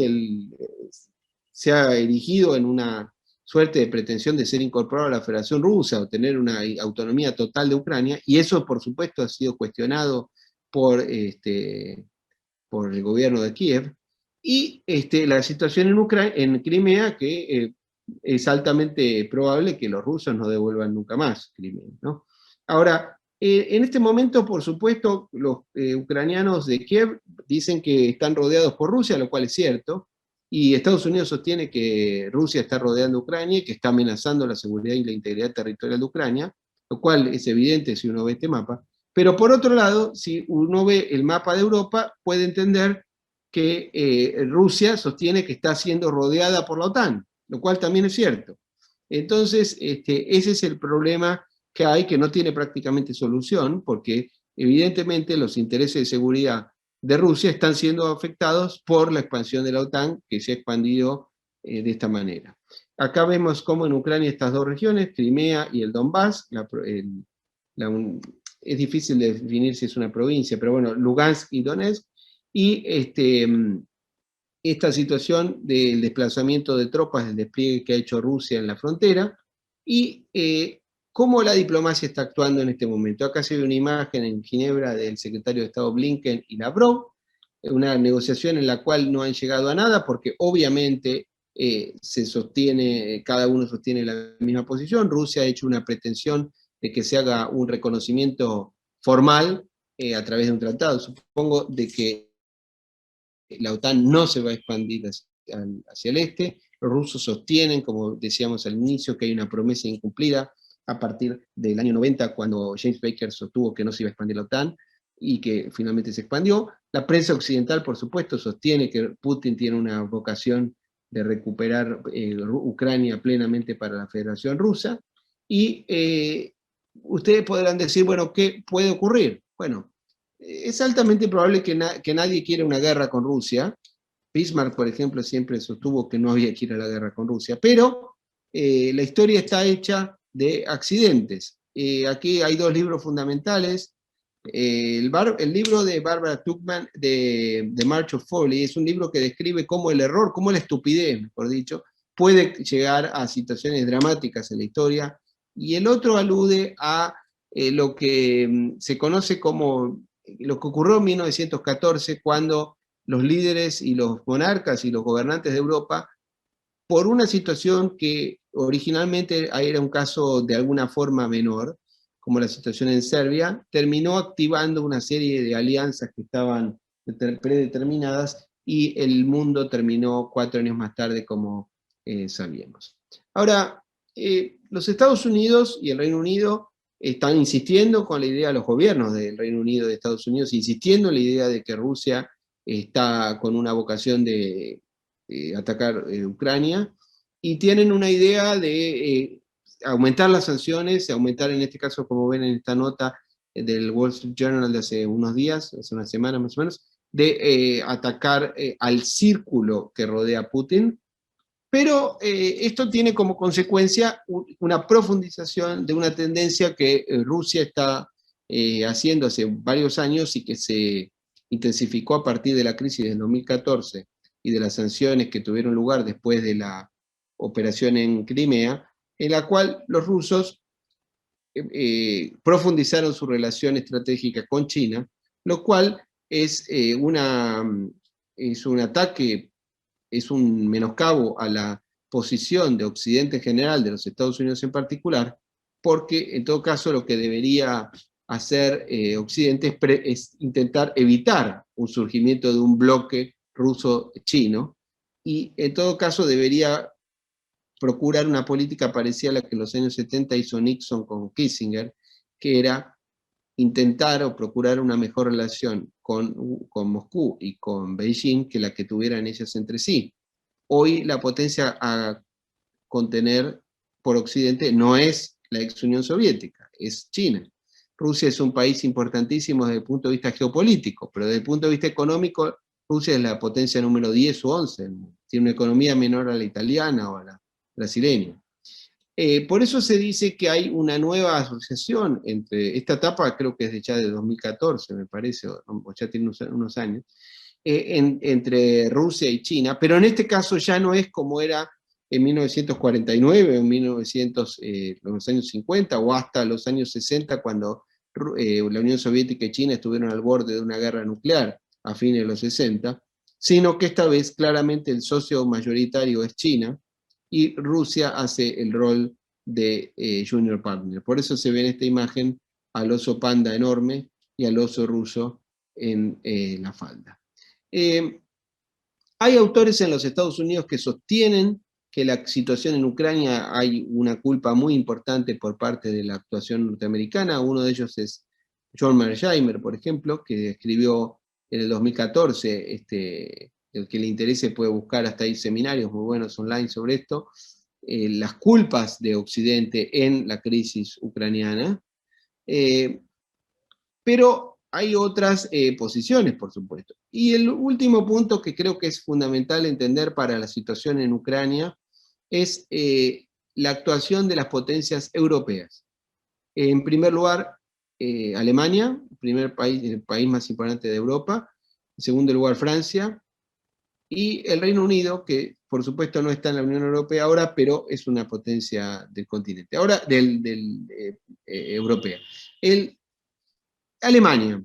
se ha erigido en una suerte de pretensión de ser incorporado a la Federación Rusa o tener una autonomía total de Ucrania, y eso por supuesto ha sido cuestionado por el gobierno de Kiev, y la situación en Crimea, que es altamente probable que los rusos no devuelvan nunca más Crimea, ¿no? Ahora, en este momento, por supuesto, los ucranianos de Kiev dicen que están rodeados por Rusia, lo cual es cierto, y Estados Unidos sostiene que Rusia está rodeando Ucrania y que está amenazando la seguridad y la integridad territorial de Ucrania, lo cual es evidente si uno ve este mapa, Pero por otro lado, si uno ve el mapa de Europa, puede entender que Rusia sostiene que está siendo rodeada por la OTAN, lo cual también es cierto. Entonces, ese es el problema que hay, que no tiene prácticamente solución, porque evidentemente los intereses de seguridad de Rusia están siendo afectados por la expansión de la OTAN, que se ha expandido de esta manera. Acá vemos cómo en Ucrania estas dos regiones, Crimea y el Donbass, es difícil de definir si es una provincia, pero bueno, Lugansk y Donetsk, y esta situación del desplazamiento de tropas, del despliegue que ha hecho Rusia en la frontera, y cómo la diplomacia está actuando en este momento. Acá se ve una imagen en Ginebra del secretario de Estado Blinken y Lavrov, una negociación en la cual no han llegado a nada, porque obviamente se sostiene, cada uno sostiene la misma posición. Rusia ha hecho una pretensión de que se haga un reconocimiento formal a través de un tratado. Supongo de que la OTAN no se va a expandir hacia el este. Los rusos sostienen, como decíamos al inicio, que hay una promesa incumplida a partir del año 90, cuando James Baker sostuvo que no se iba a expandir la OTAN, y que finalmente se expandió. La prensa occidental, por supuesto, sostiene que Putin tiene una vocación de recuperar Ucrania plenamente para la Federación Rusa, y ustedes podrán decir, bueno, ¿qué puede ocurrir? Bueno, es altamente probable que nadie quiera una guerra con Rusia. Bismarck, por ejemplo, siempre sostuvo que no había que ir a la guerra con Rusia, pero la historia está hecha de accidentes. Aquí hay dos libros fundamentales. El libro de Barbara Tuchman, de March of Folly, es un libro que describe cómo el error, cómo la estupidez, mejor dicho, puede llegar a situaciones dramáticas en la historia, y el otro alude a lo que se conoce como lo que ocurrió en 1914, cuando los líderes y los monarcas y los gobernantes de Europa, por una situación que originalmente era un caso de alguna forma menor, como la situación en Serbia, terminó activando una serie de alianzas que estaban predeterminadas, y el mundo terminó 4 años más tarde, como sabíamos. Ahora, los Estados Unidos y el Reino Unido están insistiendo con la idea, los gobiernos del Reino Unido y de Estados Unidos, insistiendo en la idea de que Rusia está con una vocación de atacar Ucrania, y tienen una idea de aumentar las sanciones, aumentar en este caso, como ven en esta nota del Wall Street Journal de hace unos días, hace una semana más o menos, de atacar al círculo que rodea a Putin. Pero esto tiene como consecuencia una profundización de una tendencia que Rusia está haciendo hace varios años, y que se intensificó a partir de la crisis del 2014 y de las sanciones que tuvieron lugar después de la operación en Crimea, en la cual los rusos profundizaron su relación estratégica con China, lo cual es un ataque, es un menoscabo a la posición de Occidente en general, de los Estados Unidos en particular, porque en todo caso lo que debería hacer Occidente es intentar evitar un surgimiento de un bloque ruso-chino, y en todo caso debería procurar una política parecida a la que en los años 70 hizo Nixon con Kissinger, que era intentar o procurar una mejor relación con Moscú y con Beijing que la que tuvieran ellas entre sí. Hoy la potencia a contener por Occidente no es la ex Unión Soviética, es China. Rusia es un país importantísimo desde el punto de vista geopolítico, pero desde el punto de vista económico, Rusia es la potencia número 10 o 11, tiene una economía menor a la italiana o a la brasileña. Por eso se dice que hay una nueva asociación entre, esta etapa creo que es de ya de 2014, me parece, o ya tiene unos años, entre Rusia y China, pero en este caso ya no es como era en 1949, o en los años 50, o hasta los años 60, cuando la Unión Soviética y China estuvieron al borde de una guerra nuclear a fines de los 60, sino que esta vez claramente el socio mayoritario es China, y Rusia hace el rol de junior partner. Por eso se ve en esta imagen al oso panda enorme y al oso ruso en la falda. Hay autores en los Estados Unidos que sostienen que la situación en Ucrania hay una culpa muy importante por parte de la actuación norteamericana. Uno de ellos es John Mearsheimer, por ejemplo, que escribió en el 2014, el que le interese puede buscar, hasta hay seminarios muy buenos online sobre esto, las culpas de Occidente en la crisis ucraniana, pero hay otras posiciones, por supuesto. Y el último punto que creo que es fundamental entender para la situación en Ucrania es la actuación de las potencias europeas. En primer lugar, Alemania, el país más importante de Europa. En segundo lugar, Francia. Y el Reino Unido, que por supuesto no está en la Unión Europea ahora, pero es una potencia del continente. Ahora, europea. Alemania.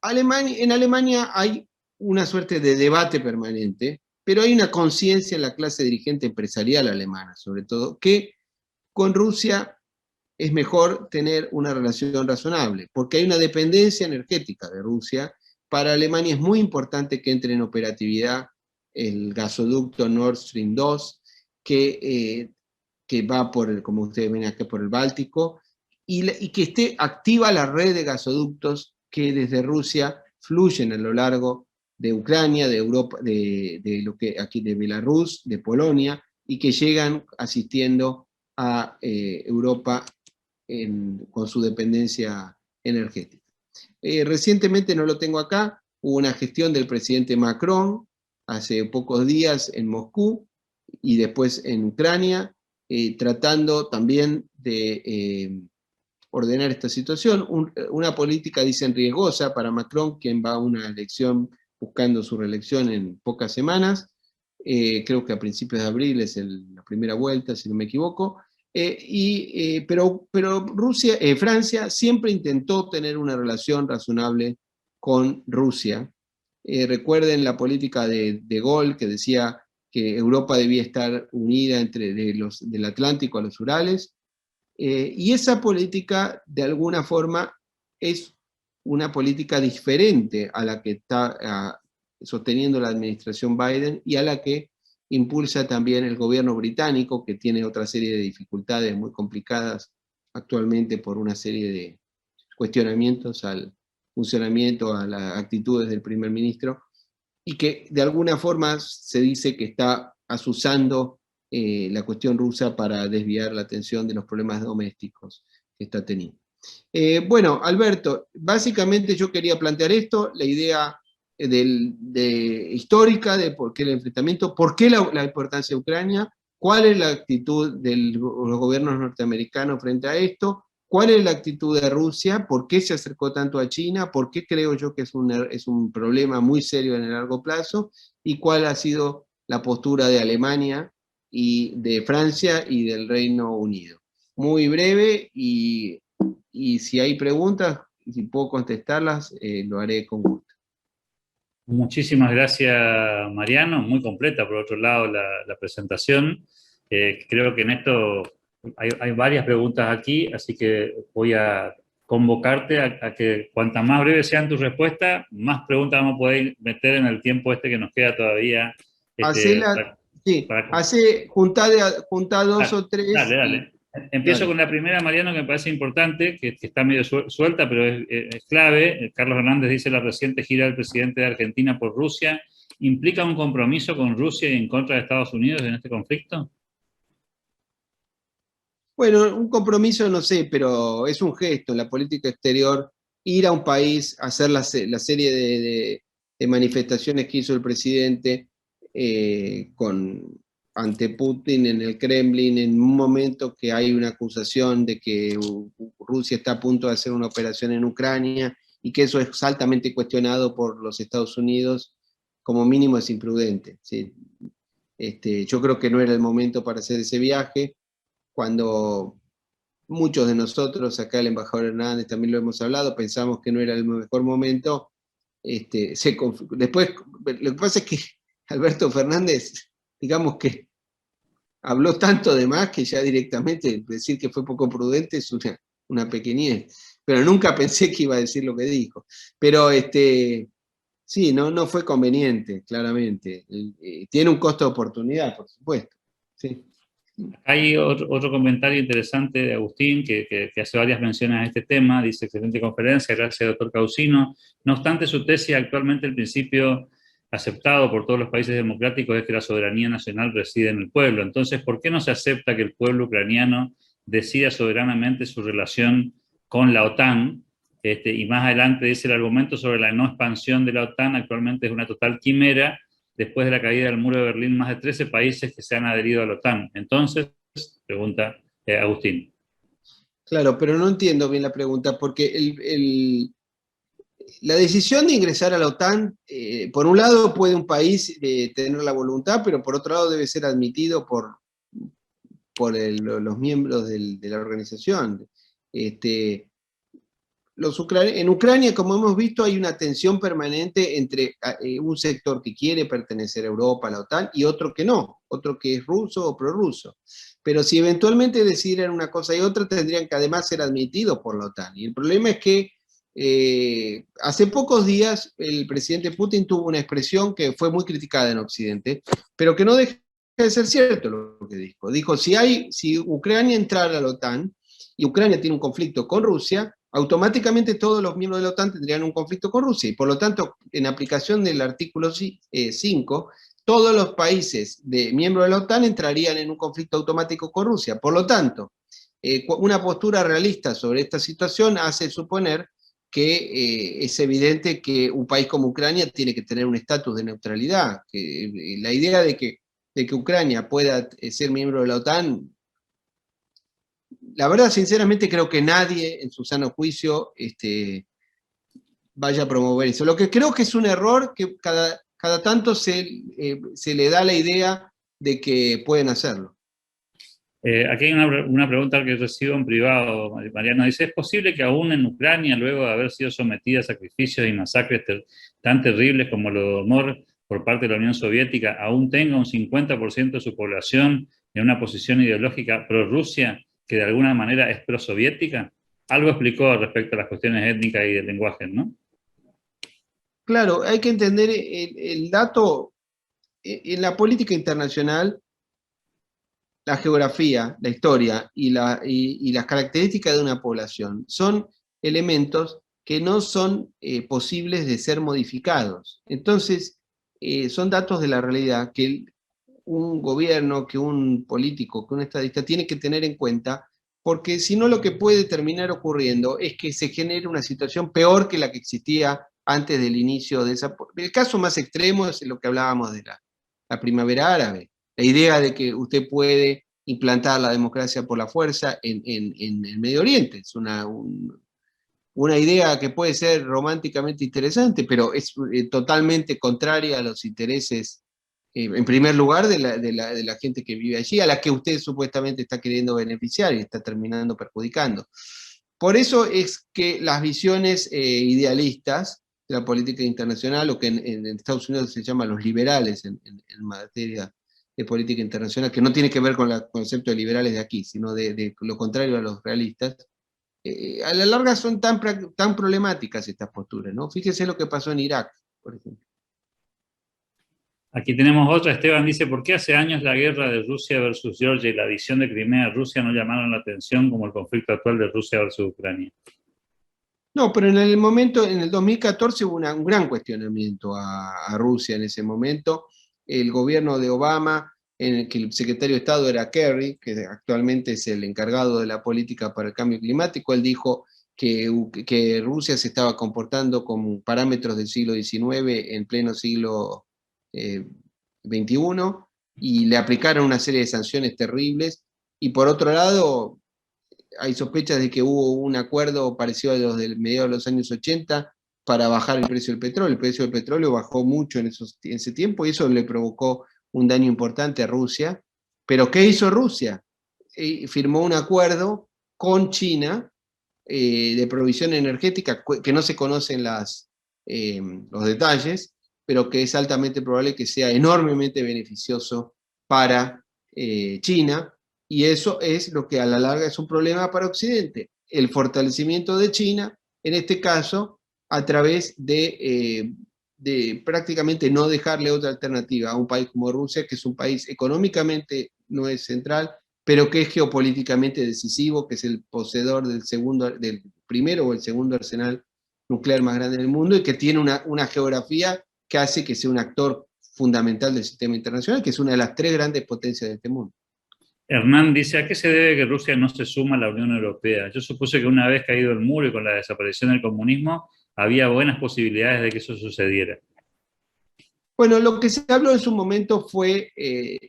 En Alemania hay una suerte de debate permanente, pero hay una conciencia en la clase dirigente empresarial alemana, sobre todo, que con Rusia es mejor tener una relación razonable, porque hay una dependencia energética de Rusia. Para Alemania es muy importante que entre en operatividad el gasoducto Nord Stream 2, que va como ustedes ven aquí, por el Báltico, y que esté activa la red de gasoductos que desde Rusia fluyen a lo largo de Ucrania, de Europa, de Belarus, de Polonia, y que llegan asistiendo a Europa con su dependencia energética. Recientemente, no lo tengo acá, hubo una gestión del presidente Macron hace pocos días en Moscú y después en Ucrania, tratando también de ordenar esta situación. Una política, dicen, riesgosa para Macron, quien va a una elección buscando su reelección en pocas semanas. Creo que a principios de abril es la primera vuelta, si no me equivoco. Pero Francia siempre intentó tener una relación razonable con Rusia. Recuerden la política de Gaulle, que decía que Europa debía estar unida del Atlántico a los Urales, y esa política, de alguna forma, es una política diferente a la que está sosteniendo la administración Biden y a la que impulsa también el gobierno británico, que tiene otra serie de dificultades muy complicadas actualmente por una serie de cuestionamientos al funcionamiento, a las actitudes del primer ministro, y que de alguna forma se dice que está asusando la cuestión rusa para desviar la atención de los problemas domésticos que está teniendo. Bueno, Alberto, básicamente yo quería plantear esto, la idea histórica de por qué el enfrentamiento, por qué la importancia de Ucrania, cuál es la actitud de los gobiernos norteamericanos frente a esto, cuál es la actitud de Rusia, por qué se acercó tanto a China, por qué creo yo que es un problema muy serio en el largo plazo, y cuál ha sido la postura de Alemania y de Francia y del Reino Unido. Muy breve, y si hay preguntas, si puedo contestarlas, lo haré con gusto. Muchísimas gracias, Mariano. Muy completa, por otro lado, la presentación. Creo que en esto hay varias preguntas aquí, así que voy a convocarte a que cuanta más breve sean tus respuestas, más preguntas vamos a poder meter en el tiempo que nos queda todavía. Junta dos o tres. Dale. Empiezo con la primera, Mariano, que me parece importante, que está medio suelta, pero es clave. Carlos Hernández dice: la reciente gira del presidente de Argentina por Rusia ¿implica un compromiso con Rusia y en contra de Estados Unidos en este conflicto? Bueno, un compromiso no sé, pero es un gesto en la política exterior, ir a un país, hacer la serie de manifestaciones que hizo el presidente ante Putin en el Kremlin, en un momento que hay una acusación de que Rusia está a punto de hacer una operación en Ucrania, y que eso es altamente cuestionado por los Estados Unidos. Como mínimo es imprudente, ¿sí? Yo creo que no era el momento para hacer ese viaje, cuando muchos de nosotros, acá el embajador Hernández también lo hemos hablado, pensamos que no era el mejor momento. Después, lo que pasa es que Alberto Fernández, digamos que habló tanto de más, que ya directamente decir que fue poco prudente es una pequeñez, pero nunca pensé que iba a decir lo que dijo. Pero sí, no fue conveniente, claramente. Tiene un costo de oportunidad, por supuesto. Sí. Hay otro comentario interesante de Agustín que hace varias menciones a este tema. Dice: excelente conferencia, gracias doctor Causino. No obstante su tesis, actualmente el principio aceptado por todos los países democráticos es que la soberanía nacional reside en el pueblo. Entonces, ¿por qué no se acepta que el pueblo ucraniano decida soberanamente su relación con la OTAN? Y más adelante dice: el argumento sobre la no expansión de la OTAN actualmente es una total quimera. Después de la caída del muro de Berlín, más de 13 países que se han adherido a la OTAN. Entonces, pregunta Agustín. Claro, pero no entiendo bien la pregunta, porque la decisión de ingresar a la OTAN, por un lado puede un país tener la voluntad, pero por otro lado debe ser admitido por los miembros de la organización. En Ucrania, como hemos visto, hay una tensión permanente entre un sector que quiere pertenecer a Europa, a la OTAN, y otro que no, otro que es ruso o prorruso. Pero si eventualmente decidieran una cosa y otra, tendrían que además ser admitidos por la OTAN. Y el problema es que hace pocos días el presidente Putin tuvo una expresión que fue muy criticada en Occidente, pero que no deja de ser cierto lo que dijo. Dijo: si Ucrania entrara a la OTAN y Ucrania tiene un conflicto con Rusia, automáticamente todos los miembros de la OTAN tendrían un conflicto con Rusia. Y por lo tanto, en aplicación del artículo 5, todos los países miembros de la OTAN entrarían en un conflicto automático con Rusia. Por lo tanto, una postura realista sobre esta situación hace suponer que es evidente que un país como Ucrania tiene que tener un estatus de neutralidad. La idea de que Ucrania pueda ser miembro de la OTAN, la verdad, sinceramente, creo que nadie en su sano juicio vaya a promover eso. Lo que creo que es un error que cada tanto se le da la idea de que pueden hacerlo. Aquí hay una pregunta que recibo en privado. Mariano dice: ¿es posible que aún en Ucrania, luego de haber sido sometida a sacrificios y masacres tan terribles como lo de Holodomor por parte de la Unión Soviética, aún tenga un 50% de su población en una posición ideológica pro-Rusia que de alguna manera es pro-soviética? Algo explicó respecto a las cuestiones étnicas y del lenguaje, ¿no? Claro, hay que entender el dato. En la política internacional, la geografía, la historia y las características de una población son elementos que no son posibles de ser modificados. Entonces, son datos de la realidad que un gobierno, que un político, que un estadista tiene que tener en cuenta, porque si no, lo que puede terminar ocurriendo es que se genere una situación peor que la que existía antes del inicio de esa. El caso más extremo es lo que hablábamos de la primavera árabe. La idea de que usted puede implantar la democracia por la fuerza en el Medio Oriente. Es una idea que puede ser románticamente interesante, pero es totalmente contraria a los intereses, en primer lugar, de la gente que vive allí, a la que usted supuestamente está queriendo beneficiar y está terminando perjudicando. Por eso es que las visiones idealistas de la política internacional, o que en Estados Unidos se llaman los liberales en materia de política internacional, que no tiene que ver con el concepto de liberales de aquí, sino de lo contrario a los realistas, a la larga son tan problemáticas estas posturas, ¿no? Fíjese lo que pasó en Irak, por ejemplo. Aquí tenemos otra. Esteban dice: ¿por qué hace años la guerra de Rusia versus Georgia y la adición de Crimea a Rusia no llamaron la atención como el conflicto actual de Rusia versus Ucrania? No, pero en el 2014 hubo un gran cuestionamiento a Rusia en ese momento. El gobierno de Obama, en el que el secretario de Estado era Kerry, que actualmente es el encargado de la política para el cambio climático, él dijo que Rusia se estaba comportando con parámetros del siglo XIX en pleno siglo XXI, y le aplicaron una serie de sanciones terribles. Y por otro lado, hay sospechas de que hubo un acuerdo parecido a los del mediados de los años 80 para bajar el precio del petróleo. El precio del petróleo bajó mucho en ese tiempo y eso le provocó un daño importante a Rusia. Pero ¿qué hizo Rusia? Firmó un acuerdo con China de provisión energética, que no se conocen los detalles, pero que es altamente probable que sea enormemente beneficioso para China, y eso es lo que a la larga es un problema para Occidente: el fortalecimiento de China, en este caso, a través de prácticamente no dejarle otra alternativa a un país como Rusia, que es un país económicamente no es central, pero que es geopolíticamente decisivo, que es el poseedor del primero o el segundo arsenal nuclear más grande del mundo y que tiene una geografía que hace que sea un actor fundamental del sistema internacional, que es una de las tres grandes potencias de este mundo. Hernán dice, ¿a qué se debe que Rusia no se suma a la Unión Europea? Yo supuse que una vez caído el muro y con la desaparición del comunismo, había buenas posibilidades de que eso sucediera. Bueno, lo que se habló en su momento fue,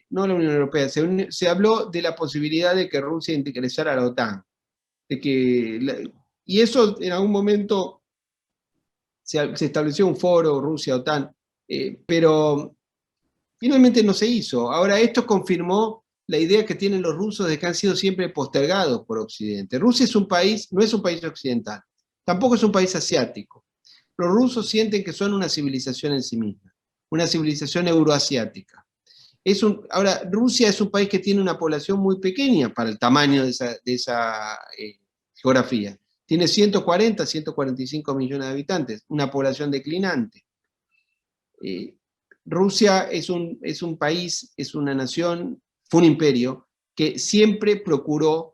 no la Unión Europea, se habló de la posibilidad de que Rusia ingresara a la OTAN. Y eso en algún momento se estableció un foro Rusia-OTAN, pero finalmente no se hizo. Ahora esto confirmó la idea que tienen los rusos de que han sido siempre postergados por Occidente. Rusia es un país, no es un país occidental, tampoco es un país asiático. Los rusos sienten que son una civilización en sí misma, una civilización euroasiática. Ahora, Rusia es un país que tiene una población muy pequeña para el tamaño de esa geografía. Tiene 140, 145 millones de habitantes, una población declinante. Rusia es un país, es una nación, fue un imperio que siempre procuró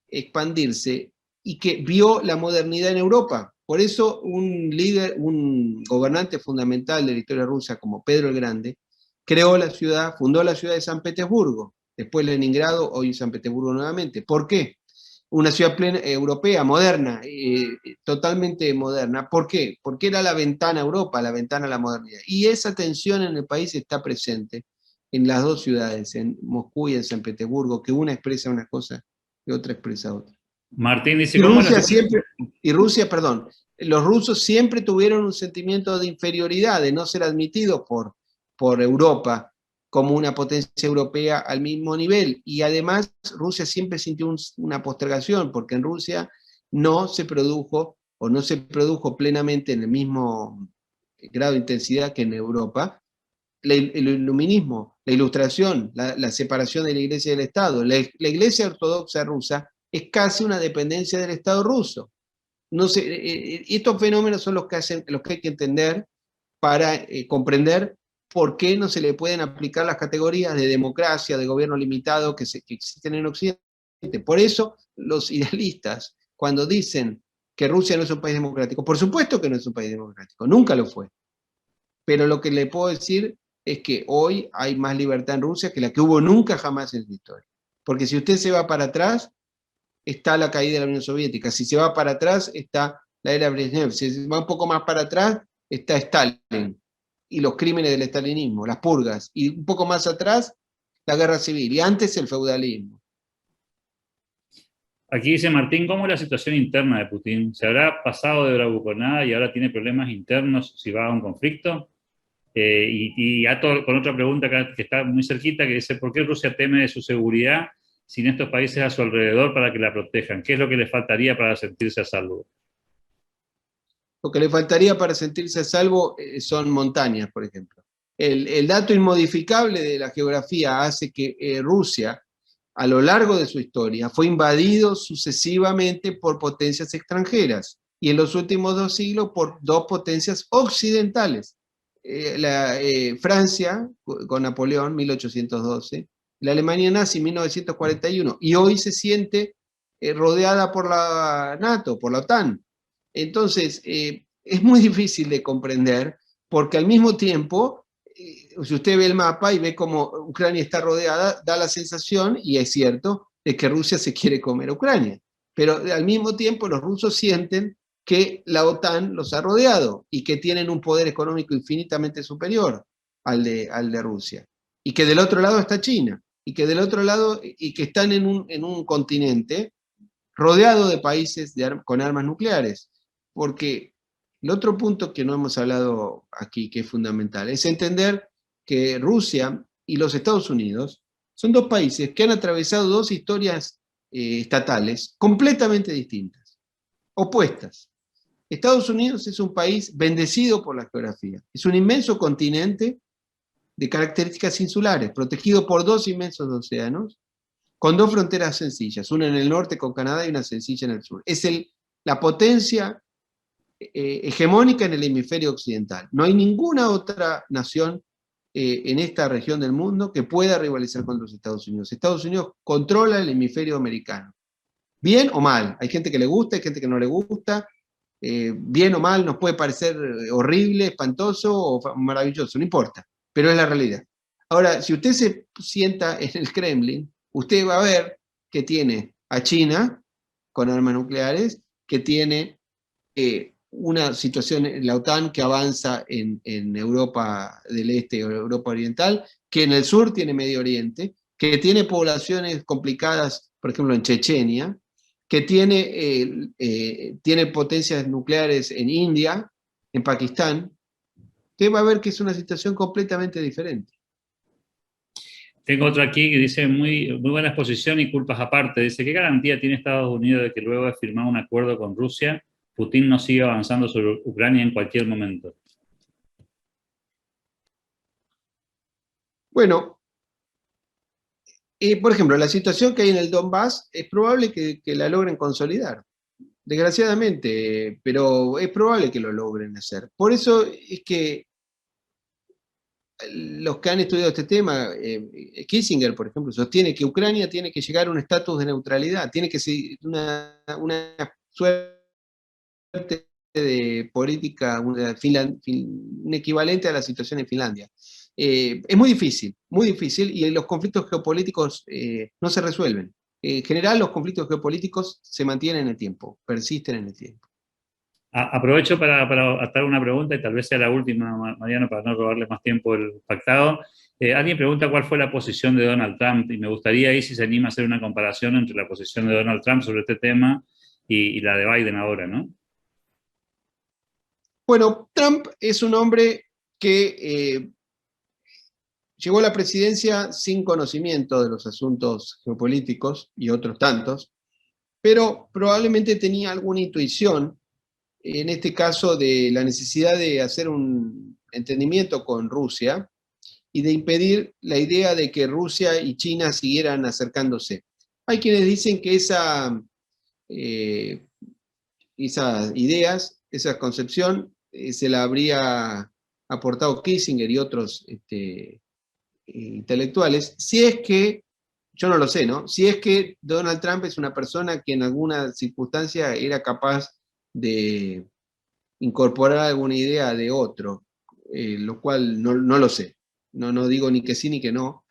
expandirse y que vio la modernidad en Europa. Por eso un gobernante fundamental de la historia rusa como Pedro el Grande, fundó la ciudad de San Petersburgo, después Leningrado, hoy San Petersburgo nuevamente. ¿Por qué? Una ciudad europea, moderna, totalmente moderna. ¿Por qué? Porque era la ventana a Europa, la ventana a la modernidad. Y esa tensión en el país está presente en las dos ciudades, en Moscú y en San Petersburgo, que una expresa una cosa y otra expresa otra. Martín dice, ¿cómo los rusos siempre tuvieron un sentimiento de inferioridad, de no ser admitidos por Europa como una potencia europea al mismo nivel. Y además Rusia siempre sintió una postergación, porque en Rusia no se produjo plenamente en el mismo grado de intensidad que en Europa el iluminismo, la ilustración, la separación de la Iglesia y del Estado. La Iglesia ortodoxa rusa es casi una dependencia del Estado ruso. No sé, estos fenómenos son los que hay que entender para comprender por qué no se le pueden aplicar las categorías de democracia, de gobierno limitado que existen en Occidente. Por eso los idealistas, cuando dicen que Rusia no es un país democrático, por supuesto que no es un país democrático, nunca lo fue. Pero lo que le puedo decir es que hoy hay más libertad en Rusia que la que hubo nunca jamás en su historia. Porque si usted se va para atrás, está la caída de la Unión Soviética. Si se va para atrás, está la era Brezhnev. Si se va un poco más para atrás, está Stalin y los crímenes del estalinismo, las purgas. Y un poco más atrás, la guerra civil. Y antes, el feudalismo. Aquí dice Martín, ¿cómo es la situación interna de Putin? ¿Se habrá pasado de bravuconada y ahora tiene problemas internos si va a un conflicto? Y con otra pregunta que está muy cerquita, que dice, ¿por qué Rusia teme de su seguridad sin estos países a su alrededor para que la protejan? ¿Qué es lo que le faltaría para sentirse a salvo? Lo que le faltaría para sentirse a salvo son montañas, por ejemplo. El dato inmodificable de la geografía hace que Rusia, a lo largo de su historia, fue invadido sucesivamente por potencias extranjeras y en los últimos 2 siglos por 2 potencias occidentales. Francia, con Napoleón, 1812, la Alemania nazi, 1941, y hoy se siente rodeada por la NATO, por la OTAN. Entonces, es muy difícil de comprender, porque al mismo tiempo, si usted ve el mapa y ve cómo Ucrania está rodeada, da la sensación, y es cierto, de que Rusia se quiere comer a Ucrania. Pero al mismo tiempo los rusos sienten que la OTAN los ha rodeado y que tienen un poder económico infinitamente superior al de Rusia. Y que del otro lado está China, y que del otro lado, y que están en un continente rodeado de países con armas nucleares. Porque el otro punto que no hemos hablado aquí, que es fundamental, es entender que Rusia y los Estados Unidos son 2 países que han atravesado 2 historias estatales completamente distintas, opuestas. Estados Unidos es un país bendecido por la geografía. Es un inmenso continente de características insulares, protegido por 2 inmensos océanos, con 2 fronteras sencillas, una en el norte con Canadá y una sencilla en el sur. Es la potencia hegemónica en el hemisferio occidental. No hay ninguna otra nación en esta región del mundo que pueda rivalizar con los Estados Unidos. Estados Unidos controla el hemisferio americano. Bien o mal, hay gente que le gusta, hay gente que no le gusta, bien o mal, nos puede parecer horrible, espantoso o maravilloso, no importa, pero es la realidad. Ahora, si usted se sienta en el Kremlin, usted va a ver que tiene a China con armas nucleares, que tiene una situación en la OTAN que avanza en Europa del Este o Europa Oriental, que en el sur tiene Medio Oriente, que tiene poblaciones complicadas, por ejemplo, en Chechenia, que tiene potencias nucleares en India, en Pakistán. Usted va a ver que es una situación completamente diferente. Tengo otro aquí que dice, muy buena exposición y culpas aparte. Dice, ¿qué garantía tiene Estados Unidos de que luego de firmar un acuerdo con Rusia, Putin no siga avanzando sobre Ucrania en cualquier momento? Bueno, por ejemplo, la situación que hay en el Donbass es probable que la logren consolidar. Desgraciadamente, pero es probable que lo logren hacer. Por eso es que los que han estudiado este tema, Kissinger, por ejemplo, sostiene que Ucrania tiene que llegar a un estatus de neutralidad, tiene que ser una suerte de política, un equivalente a la situación en Finlandia. Es muy difícil, y los conflictos geopolíticos no se resuelven. En general, los conflictos geopolíticos se mantienen en el tiempo, persisten en el tiempo. Aprovecho para hacer una pregunta, y tal vez sea la última, Mariano, para no robarle más tiempo el pactado. Alguien pregunta cuál fue la posición de Donald Trump, y me gustaría ahí si se anima a hacer una comparación entre la posición de Donald Trump sobre este tema y la de Biden ahora, ¿no? Bueno, Trump es un hombre que llegó a la presidencia sin conocimiento de los asuntos geopolíticos y otros tantos, pero probablemente tenía alguna intuición, en este caso de la necesidad de hacer un entendimiento con Rusia y de impedir la idea de que Rusia y China siguieran acercándose. Hay quienes dicen que esas ideas, esa concepción, se la habría aportado Kissinger y otros intelectuales, si es que, yo no lo sé, ¿no? Si es que Donald Trump es una persona que en alguna circunstancia era capaz de incorporar alguna idea de otro, lo cual no lo sé. No digo ni que sí ni que no.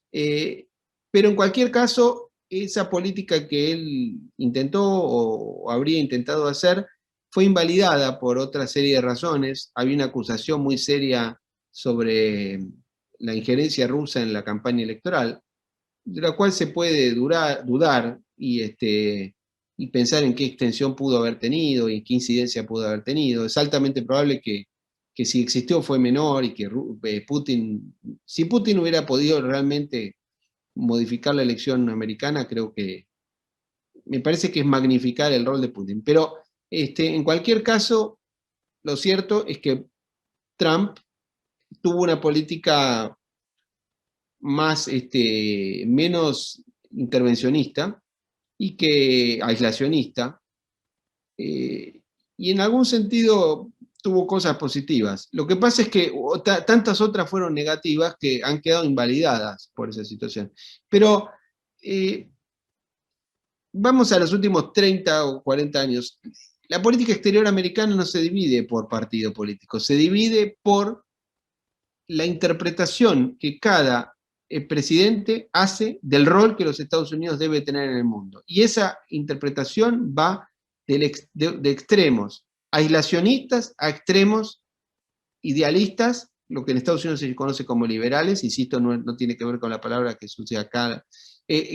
Pero en cualquier caso, esa política que él intentó o habría intentado hacer fue invalidada por otra serie de razones. Había una acusación muy seria sobre la injerencia rusa en la campaña electoral, de la cual se puede dudar y pensar en qué extensión pudo haber tenido y qué incidencia pudo haber tenido. Es altamente probable que si existió fue menor y que si Putin hubiera podido realmente modificar la elección americana, creo que me parece que es magnificar el rol de Putin. Pero en cualquier caso, lo cierto es que Trump tuvo una política menos intervencionista y que aislacionista, y en algún sentido tuvo cosas positivas. Lo que pasa es que tantas otras fueron negativas que han quedado invalidadas por esa situación. Pero vamos a los últimos 30 o 40 años. La política exterior americana no se divide por partido político, se divide por la interpretación que cada presidente hace del rol que los Estados Unidos debe tener en el mundo. Y esa interpretación va de extremos aislacionistas a extremos idealistas, lo que en Estados Unidos se conoce como liberales, insisto, no tiene que ver con la palabra que se usa acá,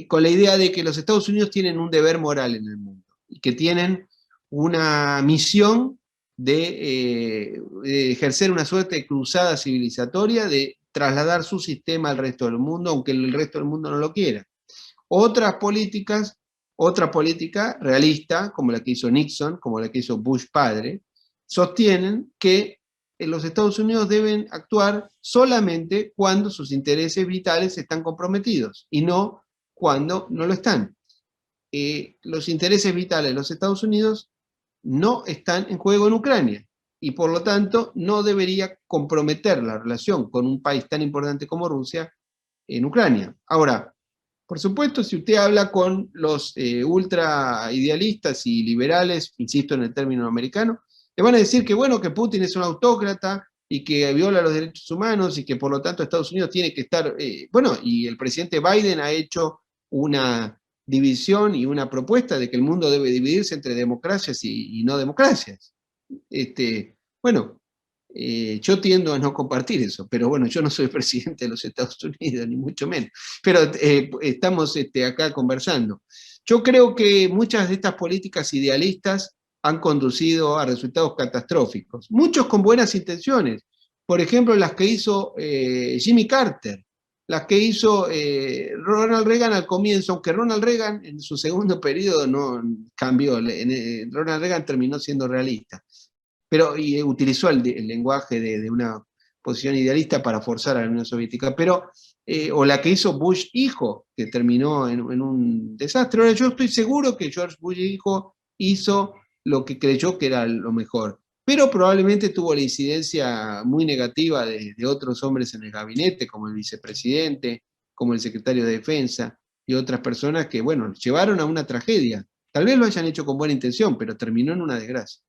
con la idea de que los Estados Unidos tienen un deber moral en el mundo y que tienen una misión de ejercer una suerte de cruzada civilizatoria, de trasladar su sistema al resto del mundo, aunque el resto del mundo no lo quiera. Otra política realista, como la que hizo Nixon, como la que hizo Bush padre, sostienen que los Estados Unidos deben actuar solamente cuando sus intereses vitales están comprometidos y no cuando no lo están. Los intereses vitales de los Estados Unidos no están en juego en Ucrania. y por lo tanto no debería comprometer la relación con un país tan importante como Rusia en Ucrania. Ahora, por supuesto, si usted habla con los ultra idealistas y liberales, insisto en el término americano, le van a decir que bueno, que Putin es un autócrata y que viola los derechos humanos y que por lo tanto Estados Unidos tiene que estar, bueno, y el presidente Biden ha hecho una división y una propuesta de que el mundo debe dividirse entre democracias y no democracias. Bueno, yo tiendo a no compartir eso, pero bueno, yo no soy presidente de los Estados Unidos, ni mucho menos, pero estamos acá conversando. Yo creo que muchas de estas políticas idealistas han conducido a resultados catastróficos, muchos con buenas intenciones, por ejemplo, las que hizo Jimmy Carter, las que hizo Ronald Reagan al comienzo, aunque Ronald Reagan en su segundo periodo no cambió, Ronald Reagan terminó siendo realista, pero y utilizó el lenguaje de una posición idealista para forzar a la Unión Soviética, pero, o la que hizo Bush hijo, que terminó en un desastre. Ahora yo estoy seguro que George Bush hijo hizo lo que creyó que era lo mejor, pero probablemente tuvo la incidencia muy negativa de otros hombres en el gabinete, como el vicepresidente, como el secretario de Defensa, y otras personas que, bueno, llevaron a una tragedia. Tal vez lo hayan hecho con buena intención, pero terminó en una desgracia.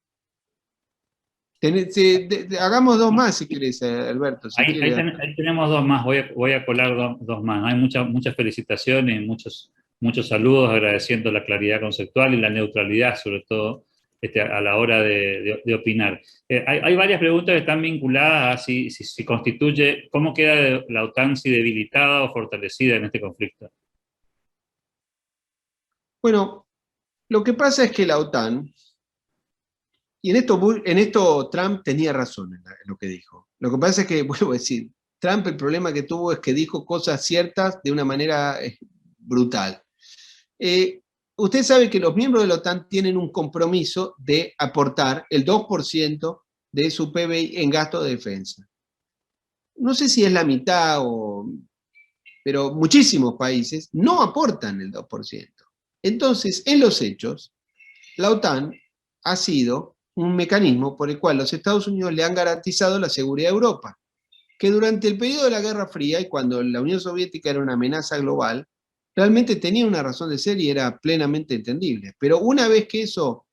Hagamos dos más si querés, Alberto. Si Ahí tenemos dos más, voy a colar dos más. Hay muchas felicitaciones, muchos saludos agradeciendo la claridad conceptual y la neutralidad, sobre todo a la hora de opinar. Hay varias preguntas que están vinculadas a si constituye, cómo queda la OTAN, si debilitada o fortalecida en este conflicto. Bueno, lo que pasa es que la OTAN, y en esto Trump tenía razón en lo que dijo. Lo que pasa es que, vuelvo a decir, Trump el problema que tuvo es que dijo cosas ciertas de una manera brutal. Usted sabe que los miembros de la OTAN tienen un compromiso de aportar el 2% de su PBI en gasto de defensa. No sé si es la mitad, pero muchísimos países no aportan el 2%. Entonces, en los hechos, la OTAN ha sido un mecanismo por el cual los Estados Unidos le han garantizado la seguridad a Europa, que durante el periodo de la Guerra Fría y cuando la Unión Soviética era una amenaza global, realmente tenía una razón de ser y era plenamente entendible. Pero una vez que eso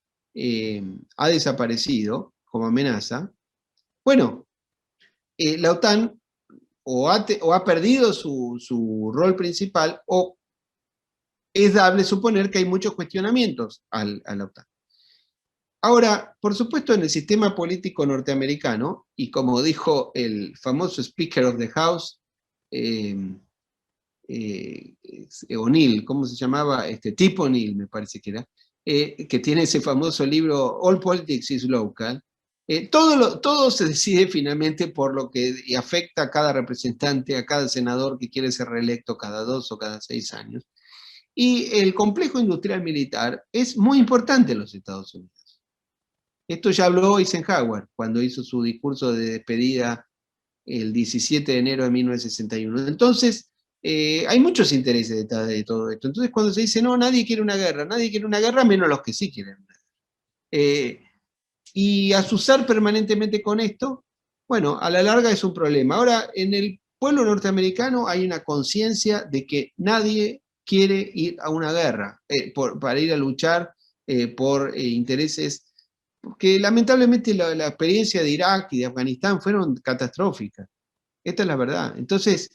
ha desaparecido como amenaza, bueno, la OTAN o ha perdido su rol principal o es dable suponer que hay muchos cuestionamientos a la OTAN. Ahora, por supuesto, en el sistema político norteamericano, y como dijo el famoso Speaker of the House, O'Neill, ¿cómo se llamaba? Tip O'Neill, me parece que era, que tiene ese famoso libro, All Politics is Local. Todo se decide finalmente por lo que afecta a cada representante, a cada senador que quiere ser reelecto cada 2 o cada 6 años. Y el complejo industrial militar es muy importante en los Estados Unidos. Esto ya habló Eisenhower cuando hizo su discurso de despedida el 17 de enero de 1961. Entonces, hay muchos intereses detrás de todo esto. Entonces, cuando se dice, no, nadie quiere una guerra, menos los que sí quieren una guerra. Y asusar permanentemente con esto, bueno, a la larga es un problema. Ahora, en el pueblo norteamericano hay una conciencia de que nadie quiere ir a una guerra, para ir a luchar por intereses, porque lamentablemente la experiencia de Irak y de Afganistán fueron catastróficas. Esta es la verdad. Entonces,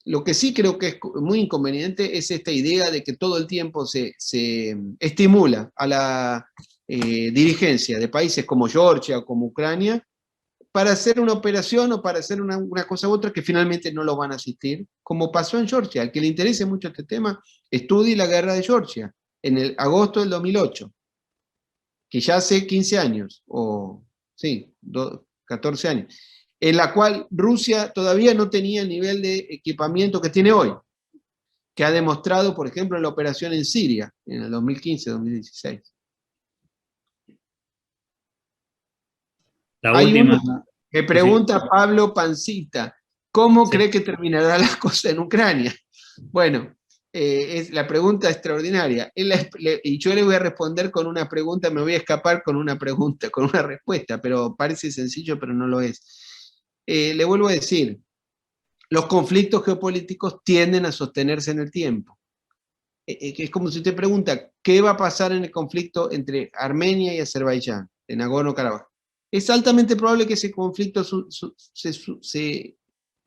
lo que sí creo que es muy inconveniente es esta idea de que todo el tiempo se estimula a la dirigencia de países como Georgia o como Ucrania para hacer una operación o para hacer una cosa u otra que finalmente no lo van a asistir, como pasó en Georgia. Al que le interese mucho este tema, estudie la guerra de Georgia en el agosto del 2008, que ya hace 15 años, o sí, 14 años, en la cual Rusia todavía no tenía el nivel de equipamiento que tiene hoy, que ha demostrado, por ejemplo, en la operación en Siria, en el 2015-2016. La Hay última. uno que pregunta Pablo Pancita, ¿cómo cree que terminará la cosa en Ucrania? Bueno, es la pregunta extraordinaria. Y yo le voy a responder con una pregunta, me voy a escapar con una pregunta, con una respuesta, pero parece sencillo, pero no lo es. Le vuelvo a decir, los conflictos geopolíticos tienden a sostenerse en el tiempo. Es como si usted pregunta, ¿qué va a pasar en el conflicto entre Armenia y Azerbaiyán, en Nagorno-Karabaj? Es altamente probable que ese conflicto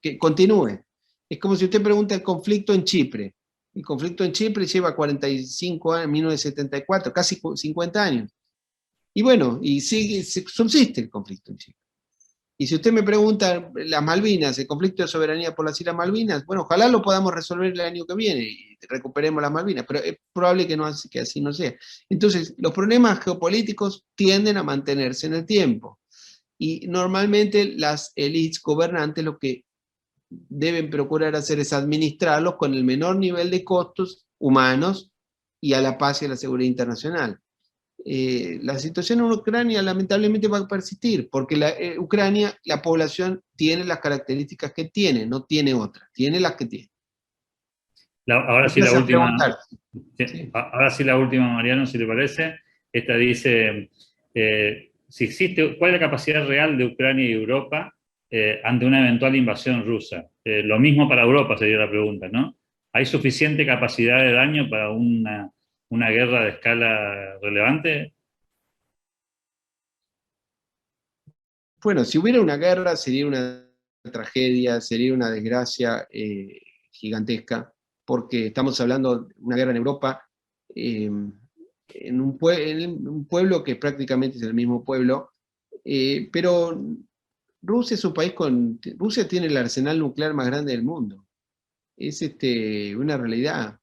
que continúe. Es como si usted pregunta el conflicto en Chipre. El conflicto en Chipre lleva 45 años, 1974, casi 50 años. Y bueno, y sigue, subsiste el conflicto en Chipre. Y si usted me pregunta las Malvinas, el conflicto de soberanía por las Islas Malvinas, bueno, ojalá lo podamos resolver el año que viene y recuperemos las Malvinas, pero es probable que así no sea. Entonces, los problemas geopolíticos tienden a mantenerse en el tiempo. Y normalmente las élites gobernantes lo que deben procurar hacer es administrarlos con el menor nivel de costos humanos y a la paz y a la seguridad internacional. La situación en Ucrania lamentablemente va a persistir, porque Ucrania, la población tiene las características que tiene, no tiene otras, tiene las que tiene. Ahora sí la última, Sí. ahora sí la última, Mariano, si te parece. Esta dice, si existe, ¿cuál es la capacidad real de Ucrania y Europa ante una eventual invasión rusa? Lo mismo para Europa sería la pregunta, ¿no? ¿Hay suficiente capacidad de daño para una guerra de escala relevante? Bueno, si hubiera una guerra sería una tragedia, sería una desgracia gigantesca, porque estamos hablando de una guerra en Europa, en un pueblo que prácticamente es el mismo pueblo, pero Rusia es un país Rusia tiene el arsenal nuclear más grande del mundo. Es una realidad.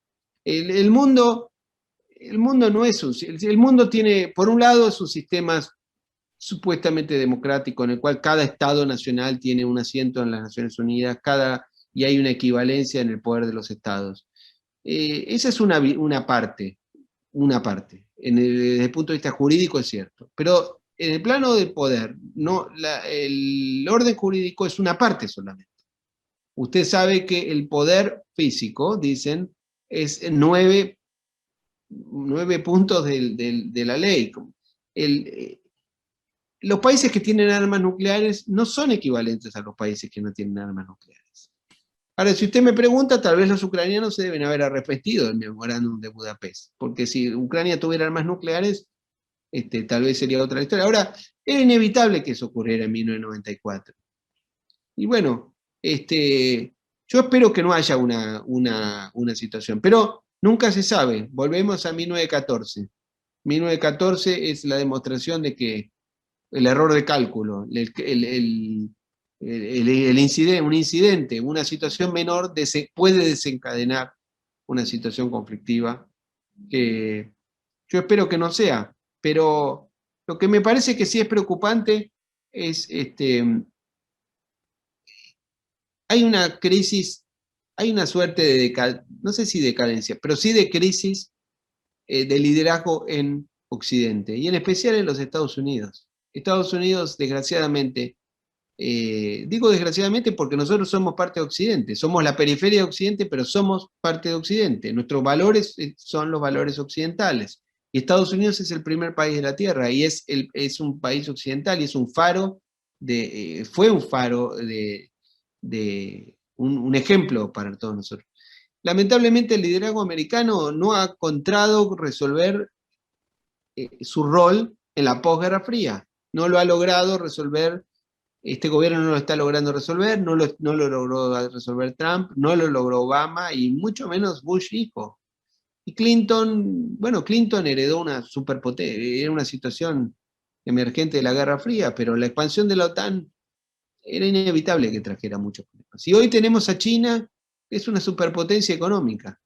El mundo, el mundo no es el mundo tiene, por un lado, sus sistemas supuestamente democrático, en el cual cada Estado nacional tiene un asiento en las Naciones Unidas, y hay una equivalencia en el poder de los Estados. Esa es una parte, desde el punto de vista jurídico es cierto, pero en el plano del poder, no, el orden jurídico es una parte solamente. Usted sabe que el poder físico, dicen, es 9 puntos de la ley. El, los países que tienen armas nucleares no son equivalentes a los países que no tienen armas nucleares. Ahora, si usted me pregunta, tal vez los ucranianos se deben haber arrepentido del memorándum de Budapest, porque si Ucrania tuviera armas nucleares, tal vez sería otra historia. Ahora, era inevitable que eso ocurriera en 1994. Y bueno, yo espero que no haya una situación, pero nunca se sabe. Volvemos a 1914. 1914 es la demostración de que el error de cálculo, un incidente, una situación menor puede desencadenar una situación conflictiva que yo espero que no sea, pero lo que me parece que sí es preocupante es, hay una crisis, hay una suerte de, no sé si decadencia, pero sí de crisis de liderazgo en Occidente, y en especial en los Estados Unidos. Estados Unidos, desgraciadamente, digo desgraciadamente porque nosotros somos parte de Occidente, somos la periferia de Occidente, pero somos parte de Occidente. Nuestros valores son los valores occidentales. Y Estados Unidos es el primer país de la Tierra y es un país occidental y es un faro fue un faro un ejemplo para todos nosotros. Lamentablemente el liderazgo americano no ha encontrado resolver su rol en la posguerra fría. No lo ha logrado resolver, este gobierno no lo está logrando resolver, no lo logró resolver Trump, no lo logró Obama y mucho menos Bush hijo. Y Clinton, bueno, Clinton heredó una superpotencia, era una situación emergente de la Guerra Fría, pero la expansión de la OTAN era inevitable que trajera muchos problemas. Y hoy tenemos a China, que es una superpotencia económica,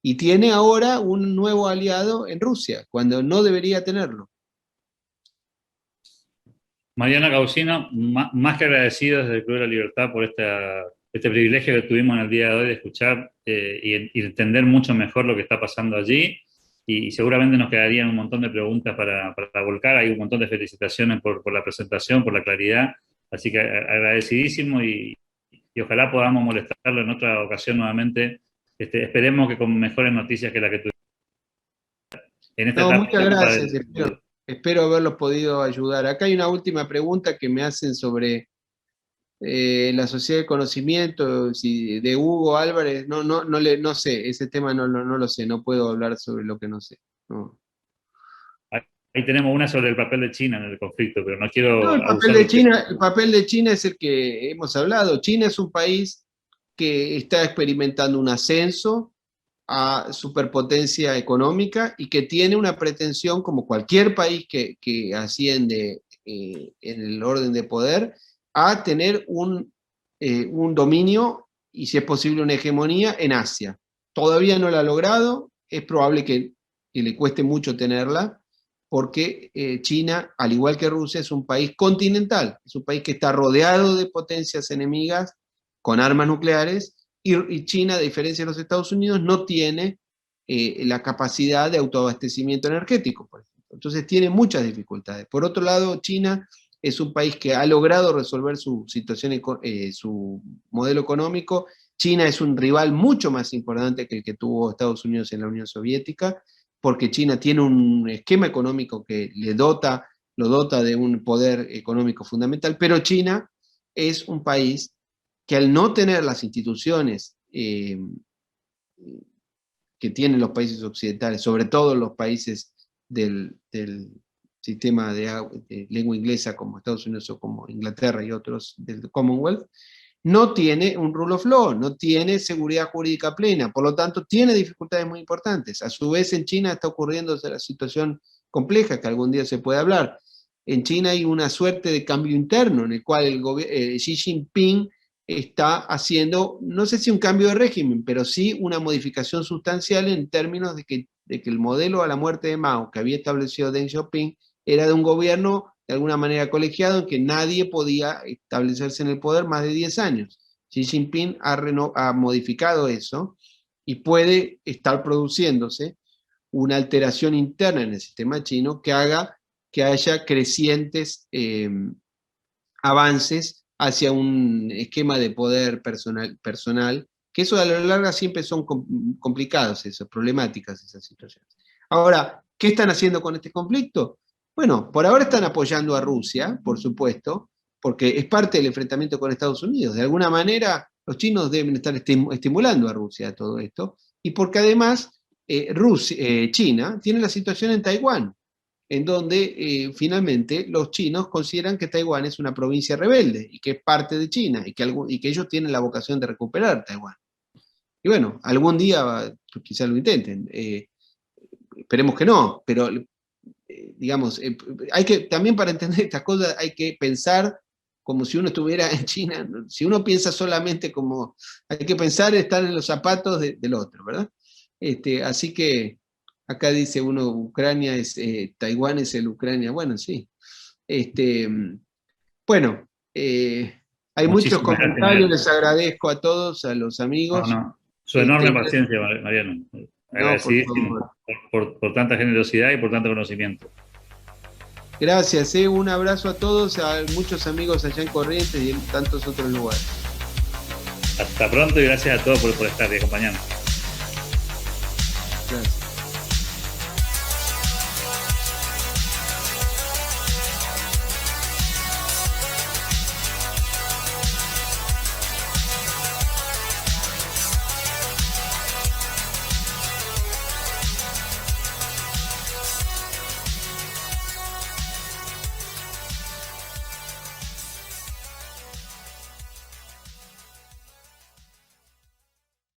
y tiene ahora un nuevo aliado en Rusia, cuando no debería tenerlo. Mariana Causino, más que agradecido desde el Club de la Libertad por este privilegio que tuvimos en el día de hoy de escuchar y entender mucho mejor lo que está pasando allí. Y seguramente nos quedarían un montón de preguntas para volcar. Hay un montón de felicitaciones por la presentación, por la claridad. Así que agradecidísimo y ojalá podamos molestarlo en otra ocasión nuevamente esperemos que con mejores noticias que la que tuvimos. En esta No, etapa muchas gracias, espero haberlos podido ayudar. Acá hay una última pregunta que me hacen sobre la sociedad de conocimiento, de Hugo Álvarez. No sé, ese tema no lo sé, no puedo hablar sobre lo que no sé. No. Ahí tenemos una sobre el papel de China en el conflicto, pero no quiero No, abusar el papel de China es el que hemos hablado. China es un país que está experimentando un ascenso a superpotencia económica y que tiene una pretensión, como cualquier país que asciende en el orden de poder, a tener un dominio y, si es posible, una hegemonía en Asia. Todavía no la ha logrado, es probable que le cueste mucho tenerla, porque China, al igual que Rusia, es un país continental, es un país que está rodeado de potencias enemigas con armas nucleares, y China, a diferencia de los Estados Unidos, no tiene la capacidad de autoabastecimiento energético, por ejemplo. Entonces tiene muchas dificultades. Por otro lado, China es un país que ha logrado resolver su situación, su modelo económico. China es un rival mucho más importante que el que tuvo Estados Unidos en la Unión Soviética, porque China tiene un esquema económico que lo dota de un poder económico fundamental, pero China es un país que, al no tener las instituciones que tienen los países occidentales, sobre todo los países del sistema de lengua inglesa como Estados Unidos o como Inglaterra y otros del Commonwealth, no tiene un rule of law, no tiene seguridad jurídica plena, por lo tanto tiene dificultades muy importantes. A su vez, en China está ocurriendo la situación compleja que algún día se puede hablar. En China hay una suerte de cambio interno en el cual Xi Jinping está haciendo, no sé si un cambio de régimen, pero sí una modificación sustancial en términos de que el modelo a la muerte de Mao que había establecido Deng Xiaoping era de un gobierno de alguna manera colegiado, en que nadie podía establecerse en el poder más de 10 años. Xi Jinping ha modificado eso y puede estar produciéndose una alteración interna en el sistema chino que haga que haya crecientes avances hacia un esquema de poder personal, que eso a la larga siempre son complicados, problemáticas esas situaciones. Ahora, ¿qué están haciendo con este conflicto? Bueno, por ahora están apoyando a Rusia, por supuesto, porque es parte del enfrentamiento con Estados Unidos. De alguna manera, los chinos deben estar estimulando a Rusia a todo esto, y porque además China tiene la situación en Taiwán, en donde finalmente los chinos consideran que Taiwán es una provincia rebelde y que es parte de China, y que ellos tienen la vocación de recuperar Taiwán. Y bueno, algún día quizás lo intenten. Esperemos que no, pero digamos, hay que, también para entender estas cosas hay que pensar como si uno estuviera en China. Si uno piensa solamente como, hay que pensar estar en los zapatos del otro, ¿verdad? Así que acá dice uno, Ucrania es, Taiwán es el Ucrania. Bueno, sí. Bueno, hay muchos comentarios, les agradezco a todos, a los amigos. No. Su enorme paciencia, Mariano. Agradecidísimo por tanta generosidad y por tanto conocimiento. Gracias, un abrazo a todos, a muchos amigos allá en Corrientes y en tantos otros lugares. Hasta pronto y gracias a todos por estar y acompañarnos. Gracias.